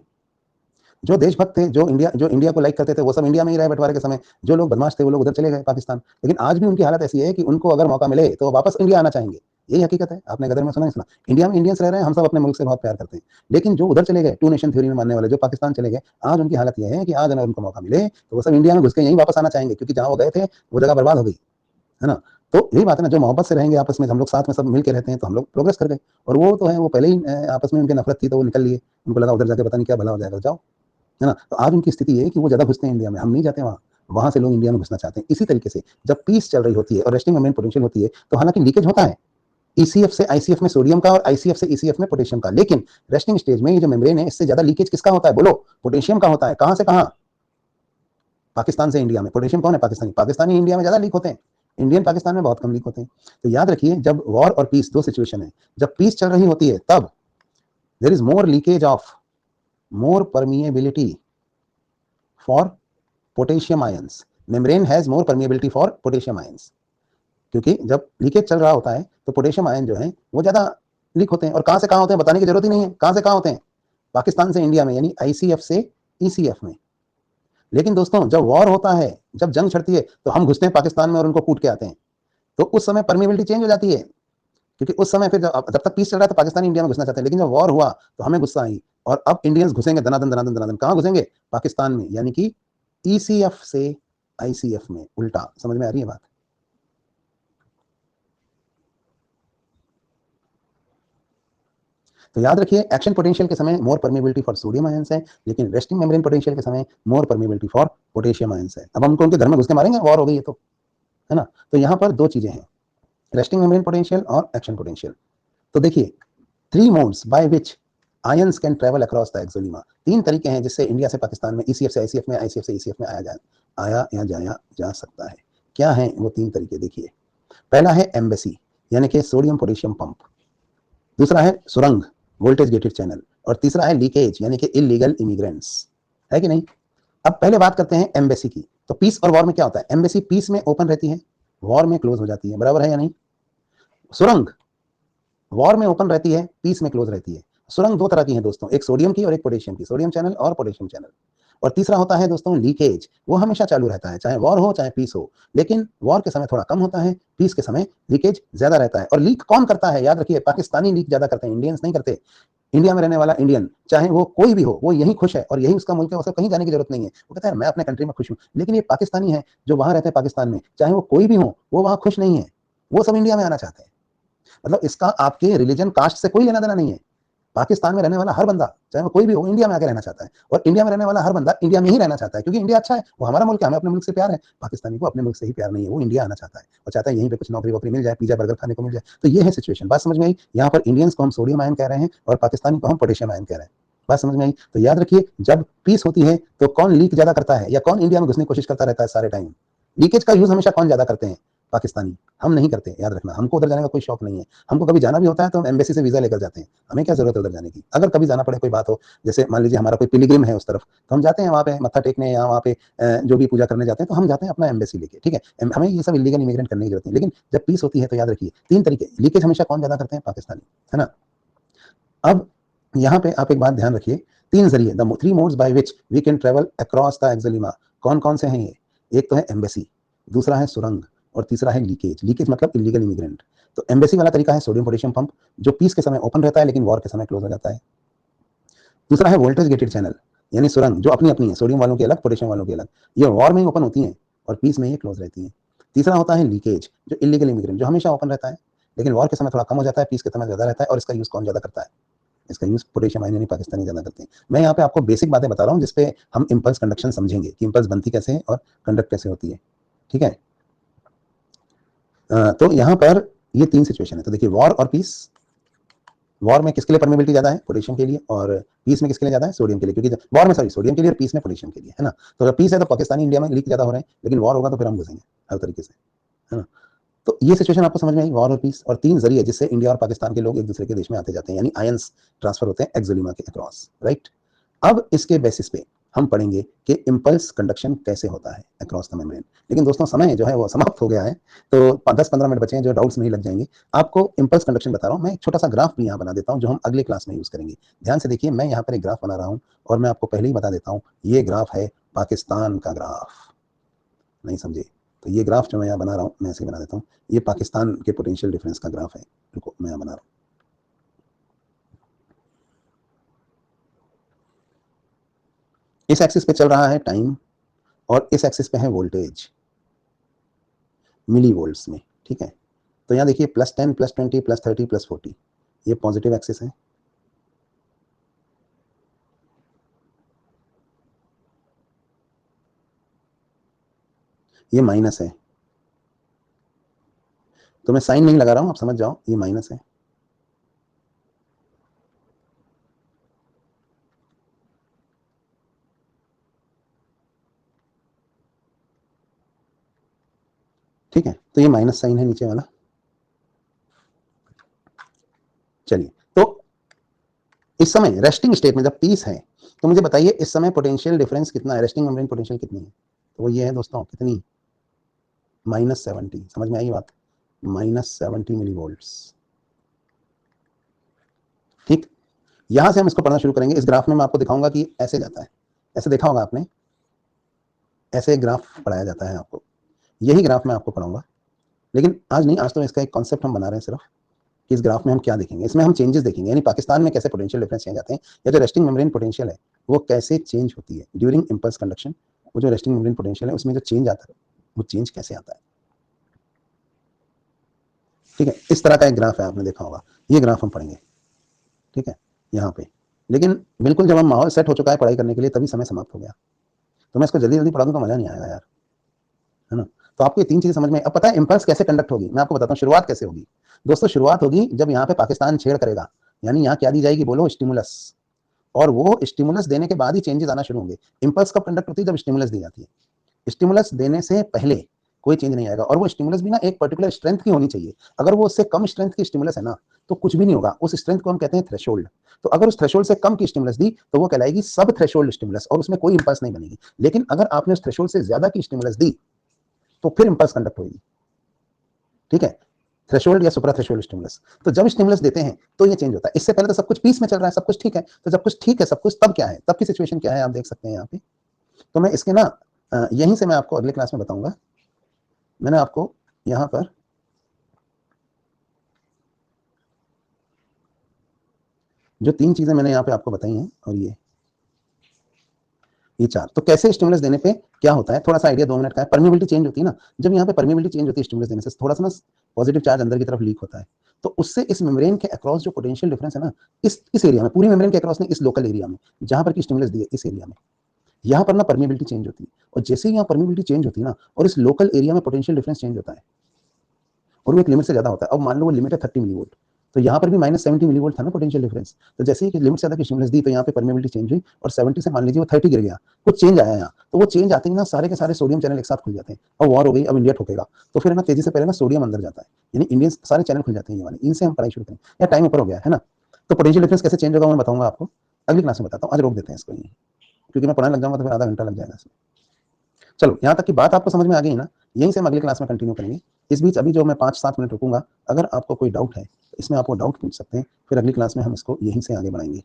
जो देशभक्त थे, जो इंडिया को लाइक करते थे, वो सब इंडिया में ही रहे बंटवारे के समय। जो लोग बदमाश थे वो लोग उधर चले गए पाकिस्तान। लेकिन आज भी उनकी हालत ऐसी है कि उनको अगर मौका मिले तो वापस इंडिया आना चाहेंगे। यही हकीकत है। आपने गदर में सुना है? सुना। इंडिया में इंडियंस रह रहे हैं, हम सब अपने मुल्क से बहुत प्यार करते हैं। लेकिन जो उधर चले गए, 2 नेशन थ्योरी में मानने वाले, जो पाकिस्तान चले गए, आज उनकी हालत यह है कि आज अगर उनको मौका मिले तो वो सब इंडिया में घुस के यहीं वापस आना चाहेंगे, क्योंकि जहां वो गए थे वो जगह बर्बाद हो गई, है ना। तो यही बात है ना, जो मोहब्बत से रहेंगे आपस में, हम लोग साथ में सब मिल के रहते हैं तो हम लोग प्रोग्रेस कर गए। और वो तो है, वो पहले ही आपस में उनकी नफरत थी तो वो निकल लिए, उनको लगा उधर जाके पता नहीं क्या भला हो जाएगा, जाओ, है ना। तो आज उनकी स्थिति ये है कि वो ज्यादा घुसते हैं इंडिया में, हम नहीं जाते वहाँ, वहां से लोग इंडिया में घुसना चाहते हैं। इसी तरीके से जब पीस चल रही होती है और रेस्टिंग मेम्ब्रेन पोटेंशियल होती है तो हालांकि लीकेज होता है ईसीएफ से आईसीएफ में सोडियम का और आईसीएफ से ईसीएफ में पोटेशियम का, लेकिन रेस्टिंग स्टेज में ये जो मेम्ब्रेन है इससे ज्यादा लीकेज किसका होता है बोलो? पोटेशियम का होता है। कहां से कहां? पाकिस्तान से इंडिया में। पोटेशियम कौन है? पाकिस्तानी। पाकिस्तानी इंडिया में ज्यादा लीक होते हैं, इंडियन पाकिस्तान में बहुत कम लीक होते हैं। तो याद रखिए, जब वॉर और पीस, दो सिचुएशन है, जब पीस चल रही होती है तब there is more leakage of, more permeability for potassium ions. Membrane has more permeability for potassium ions, क्योंकि जब लीकेज चल रहा होता है तो पोटेशियम आयन जो है वो ज्यादा लीक होते हैं। और कहां से कहां होते हैं बताने की जरूरत ही नहीं है, कहां से कहां होते हैं? पाकिस्तान से इंडिया में, यानी आईसीएफ से ईसीएफ में। लेकिन दोस्तों जब वॉर होता है, जब जंग छिड़ती है तो हम घुसते हैं पाकिस्तान में और उनको कूट के आते हैं, तो उस समय परमिबिलिटी चेंज हो जाती है, क्योंकि उस समय फिर जब तक पीस चल रहा है तो पाकिस्तान इंडिया में घुसना चाहते हैं, लेकिन जब वॉर हुआ तो हमें गुस्सा आई और अब इंडियंस घुसेंगे धनाधन धनाधन धनाधन। कहां घुसेंगे? पाकिस्तान में, यानी कि ईसीएफ से आईसीएफ में, उल्टा। समझ में आ रही है बात? तो याद रखिए, एक्शन पोटेंशियल के समय मोर परमिबिलिटी फॉर सोडियम आयंस है, लेकिन रेस्टिंग मेम्ब्रेन पोटेंशियल के समय मोर परमिबिलिटी फॉर पोटेशियम आयंस है। अब हमको उनके घर में घुस के मारेंगे, वॉर हो गई है तो, है ना। तो यहाँ पर दो चीजें हैं, रेस्टिंग मेम्ब्रेन पोटेंशियल और एक्शन पोटेंशियल। तो देखिए, three modes by which ions can travel across the axolemma. तीन तरीके हैं जिससे इंडिया से पाकिस्तान में, ईसीएफ से आईसीएफ में, आईसीएफ से ईसीएफ में आया या जाया जा सकता है। क्या है वो तीन तरीके? देखिए, पहला है एम्बेसी, यानी कि सोडियम पोटेशियम पंप। दूसरा है सुरंग, वोल्टेज गेटेड चैनल। और तीसरा है लीकेज, यानी कि इलीगल इमिग्रेंट्स। है कि नहीं? अब पहले बात करते हैं एम्बेसी की। तो पीस और वॉर में क्या होता है? एम्बेसी पीस में ओपन रहती है, वॉर में क्लोज हो जाती है, बराबर है या नहीं? सुरंग वॉर में ओपन रहती है, पीस में क्लोज रहती है। सुरंग दो तरह की है दोस्तों, एक सोडियम की और एक पोटेशियम की, सोडियम चैनल और पोटेशियम चैनल। और तीसरा होता है दोस्तों लीकेज, वो हमेशा चालू रहता है, चाहे वॉर हो चाहे पीस हो, लेकिन वॉर के समय थोड़ा कम होता है, पीस के समय लीकेज ज्यादा रहता है। और लीक कौन करता है? याद रखिए, पाकिस्तानी लीक ज्यादा करते हैं, इंडियंस नहीं करते। इंडिया में रहने वाला इंडियन, चाहे वो कोई भी हो, वो यही खुश है और यही उसका मुल्क है, उसे कहीं जाने की जरूरत नहीं है। वो कहता है मैं अपने कंट्री में खुश हूँ। लेकिन ये पाकिस्तानी है जो वहां रहते हैं पाकिस्तान में, चाहे वो कोई भी हो, वो वहां खुश नहीं है, वो सब इंडिया में आना चाहते हैं। मतलब इसका आपके रिलीजन कास्ट से कोई लेना देना नहीं है। पाकिस्तान में रहने वाला हर बंदा, चाहे वो कोई भी हो, इंडिया में आकर रहना चाहता है। और इंडिया में रहने वाला हर बंदा इंडिया में ही रहना चाहता है, क्योंकि इंडिया अच्छा है, वो हमारा मुल्क है, हमें अपने मुल्क से प्यार है। पाकिस्तानी को अपने मुल्क से ही प्यार नहीं है, वो इंडिया आना चाहता है और चाहता है यहीं पे कुछ नौकरी वोकरी मिल जाए, पिज्जा बर्गर खाने को मिल जाए। तो ये है सिचुएशन। बात समझ में आई? यहाँ पर इंडियंस को हम सोडियम आयन कह रहे हैं और पाकिस्तानी को हम पोटेशियम आयन कह रहे हैं। बात समझ में आई? तो याद रखिए, जब पीस होती है तो कौन लीक ज्यादा करता है या कौन इंडिया में घुसने की कोशिश करता रहता है सारे टाइम? लीकेज का यूज हमेशा कौन ज्यादा करते हैं? पाकिस्तानी। हम नहीं करते, याद रखना। हमको उधर जाने का कोई शौक नहीं है। हमको कभी जाना भी होता है तो हम एम्बेसी से वीजा लेकर जाते हैं, हमें क्या जरूरत है उधर जाने की। अगर कभी जाना पड़े, कोई बात हो, जैसे मान लीजिए हमारा कोई पिलिग्रिम है उस तरफ, तो हम जाते हैं वहाँ पे मत्था टेकने या वहाँ पे जो भी पूजा करने जाते हैं, तो हम जाते हैं अपना एम्बेसी लेके, ठीक है। हमें ये सब इलीगल इमिग्रेंट करने की जरूरत नहीं। लेकिन जब पीस होती है तो याद रखिए, तीन तरीके लीकेज हमेशा कौन ज्यादा करते हैं? पाकिस्तानी, है ना। अब यहाँ पे आप एक बात ध्यान रखिए, तीन जरिए, the three modes by which we can travel across the axolemma. कौन कौन से हैं ये? एक तो है एम्बेसी, दूसरा है सुरंग और तीसरा है लीकेज। लीकेज मतलब इलीगल इमिग्रेंट। तो एम्बेसी वाला तरीका है सोडियम पोटेशियम पंप, जो पीस के समय ओपन रहता है लेकिन वॉर के समय क्लोज हो जाता है। दूसरा है वोल्टेज गेटेड चैनल, यानी सुरंग, जो अपनी अपनी है, सोडियम वालों की अलग, पोटेशियम वालों की अलग। ये वॉर में ही ओपन होती है और पीस में ही क्लोज रहती है। तीसरा होता है लीकेज, जो इलीगल इमिग्रेंट, जो हमेशा ओपन रहता है लेकिन वॉर के समय थोड़ा कम हो जाता है, पीस के समय ज्यादा रहता है। और इसका यूज कौन ज्यादा करता है? इसका यूज पोटेशियम आयन यानी पाकिस्तानी ज्यादा करते हैं। मैं यहाँ पे आपको बेसिक बातें बता रहा हूँ जिसपे हम इंपल्स कंडक्शन समझेंगे कि इंपल्स बनती कैसे है और कंडक्ट कैसे होती है, ठीक है। तो यहाँ पर ये तीन सिचुएशन है। तो देखिए, वॉर और पीस, वॉर में किसके लिए परमिबिलिटी ज्यादा है? पोटेशियम के लिए। और पीस में किसके लिए ज्यादा है? सोडियम के लिए। क्योंकि वॉर में सॉरी सोडियम के लिए और पीस में पोटेशियम के लिए, है ना। तो अगर पीस है तो पाकिस्तानी इंडिया में लीक ज्यादा हो रहे हैं, लेकिन वॉर होगा तो फिर हम घुसेंगे हर तरीके से, है ना। तो ये सिचुएशन आपको समझ में आई, वॉर और पीस, और तीन जरिए जिससे इंडिया और पाकिस्तान के लोग एक दूसरे के देश में आते जाते हैं, यानी आयंस ट्रांसफर होते हैं एक्सोलीमा के अक्रॉस, राइट। अब इसके बेसिस पे हम पढ़ेंगे कि इंपल्स कंडक्शन कैसे होता है अक्रॉस द मेम्ब्रेन। लेकिन दोस्तों समय जो है वो समाप्त हो गया है, तो 10-15 मिनट बचे हैं जो डाउट्स नहीं लग जाएंगे। आपको इंपल्स कंडक्शन बता रहा हूँ मैं, एक छोटा सा ग्राफ भी यहाँ बना देता हूँ जो हम अगले क्लास में यूज करेंगे। ध्यान से देखिए, मैं यहाँ पर एक ग्राफ बना रहा हूँ और मैं आपको पहले ही बता देता हूँ, ये ग्राफ है पाकिस्तान का ग्राफ। नहीं समझे? तो ये ग्राफ जो मैं यहाँ बना रहा हूँ, मैं ऐसे बना देता हूँ, ये पाकिस्तान के पोटेंशियल डिफरेंस का ग्राफ है। रुको, मैं यहाँ बना रहा हूँ। इस एक्सिस पे चल रहा है टाइम और इस एक्सिस पे है वोल्टेज, मिली वोल्ट्स में, ठीक है, तो यहाँ देखिए +10 +20 +30 +40 ये पॉजिटिव एक्सिस है, ये माइनस है। तो मैं साइन नहीं लगा रहा हूं, आप समझ जाओ ये माइनस है। ठीक है, तो ये माइनस साइन है नीचे वाला। चलिए, तो इस समय रेस्टिंग स्टेट में जब पीस है तो मुझे बताइए इस समय पोटेंशियल डिफरेंस कितना है, रेस्टिंग मेम्ब्रेन पोटेंशियल कितनी है? तो वो ये है दोस्तों, कितनी? -70। समझ में आई बात? -70 मिली वोल्ट्स। ठीक, यहां से हम इसको पढ़ना शुरू करेंगे। इस ग्राफ में मैं आपको दिखाऊंगा कि ऐसे जाता है, ऐसे देखा होगा आपने, ऐसे एक ग्राफ पढ़ाया जाता है आपको, यही ग्राफ मैं आपको पढ़ाऊंगा। लेकिन आज नहीं, आज तो इसका एक कॉन्सेप्ट हम बना रहे हैं सिर्फ कि इस ग्राफ में हम क्या देखेंगे। इसमें हम चेंजेस देखेंगे, यानी पाकिस्तान में कैसे पोटेंशियल डिफरेंस चेंज आते हैं, या जो रेस्टिंग मेम्ब्रेन पोटेंशियल है वो कैसे चेंज होती है ड्यूरिंग इंपल्स कंडक्शन। वो जो रेस्टिंग मेम्ब्रेन पोटेंशियल है उसमें जो चेंज आता है वो चेंज कैसे आता है। ठीक है, इस तरह का एक ग्राफ है, आपने देखा होगा, ये ग्राफ हम पढ़ेंगे। ठीक है, यहाँ पे, लेकिन बिल्कुल जब हम माहौल सेट हो चुका है पढ़ाई करने के लिए तभी समय समाप्त हो गया। तो मैं इसको जल्दी जल्दी पढ़ा दूं तो मजा नहीं आएगा यार, है ना। तो आपको ये 3 चीजें समझ में। अब पता है इंपल्स कैसे कंडक्ट होगी, मैं आपको बताता हूँ शुरुआत कैसे होगी। दोस्तों शुरुआत होगी जब यहाँ पे पाकिस्तान छेड़ करेगा, यानी यहाँ क्या दी जाएगी, बोलो, स्टिमुलस। और वो स्टिमुलस देने के बाद ही चेंजेस आना शुरू होंगे। इंपल्स कब कंडक्ट होती है, जब स्टिमुलस दी जाती है। स्टिमुलस देने से पहले कोई चेंज नहीं आएगा, और वो स्टिमुलस भी ना एक पर्टिकुलर स्ट्रेंथ की होनी चाहिए। अगर वो उससे कम स्ट्रेंथ की स्टिमुलस है ना तो कुछ भी नहीं होगा, उस स्ट्रेंथ को हम कहते हैं थ्रेशोल्ड। तो अगर उस थ्रेशोल्ड से कम की स्टिमुलस दी तो वो कहलाएगी सब थ्रेशोल्ड स्टिमुलस, और उसमें कोई इंपल्स नहीं बनेगी। लेकिन अगर आपने उस थ्रेशोल्ड से ज्यादा की स्टिमुलस दी तो फिर इंपल्स कंडक्ट होगी। ठीक है, थ्रेशोल्ड या सुपरा थ्रेशोल्ड स्टिमुलस। तो जब स्टिमुलस देते हैं तो ये चेंज होता है। इससे पहले तो सब कुछ पीस में चल रहा है, सब कुछ ठीक है। तो जब कुछ ठीक है सब कुछ, तब क्या है, तब की सिचुएशन क्या है, आप देख सकते हैं यहाँ पे। तो मैं इसके ना यहीं से मैं आपको अगले क्लास में बताऊंगा। मैंने आपको यहाँ पर जो 3 चीजें मैंने यहाँ पे आपको बताई हैं, और ये 4, तो कैसे स्टिमुलस देने पे क्या होता है, थोड़ा सा आइडिया 2 मिनट का है। परमिबिलिटी चेंज होती है ना, जब यहाँ पे परमिबिलिटी चेंज होती है स्टिमुलस देने से, थोड़ा सा ना पॉजिटिव चार्ज अंदर की तरफ लीक होता है। तो उससे इस मेम्ब्रेन के अक्रॉस जो पोटेंशियल डिफरेंस है ना, इस एरिया में, पूरी मेम्ब्रेन के अक्रॉस नहीं, इस लोकल एरिया में जहां पर की स्टिमुलस दी है, इस एरिया में, यहाँ पर ना परमिबिलिटी चेंज होती है। और जैसे ही यहाँ परमिबिलिटी चेंज होती है ना, और इस लोकल एरिया में पोटेंशियल डिफरेंस चेंज होता है, और वो एक लिमिट से ज्यादा होता है। अब मान लो वो लिमिट है 30 मिली वोल्ट, तो यहाँ पर भी -70 मिली वोल्ट था ना पोटेंशियल डिफरेंस। तो जैसे ही लिमिट से ज्यादा की स्टिमुलस दी तो यहाँ पे परमिबिलिटी चेंज हुई, और 70 से मान लीजिए वो 30 गिर गया, कुछ चेंज आया यहाँ। तो वो चेंज आते ही ना सारे के सारे सोडियम चैनल एक साथ खुल जाते हैं, और वॉर हो गई, अब इंडिया ठोकेगा। तो फिर ना तेजी से पहले ना सोडियम अंदर जाता है, यानी इंडियन सारे चैनल खुल जाते हैं ये वाले। इनसे हम पढ़ाई शुरू करें, या टाइम ऊपर हो गया है ना। तो पोटेंशियल डिफरेंस कैसे चेंज होगा मैं बताऊंगा आपको, अगली क्लास में बताता हूँ। आज रोक देते हैं इसको, क्योंकि मैं पढ़ाने लग जाऊंगा तो फिर आधा घंटा लग जाएगा इसमें। चलो, यहाँ तक की बात आपको समझ में आ गई ना, यहीं से हम अगली क्लास में कंटिन्यू करेंगे। इस बीच अभी जो मैं 5-7 मिनट रुकूंगा, अगर आपको कोई डाउट है तो इसमें आपको डाउट पूछ सकते हैं, फिर अगली क्लास में हम इसको यहीं से आगे बढ़ाएंगे।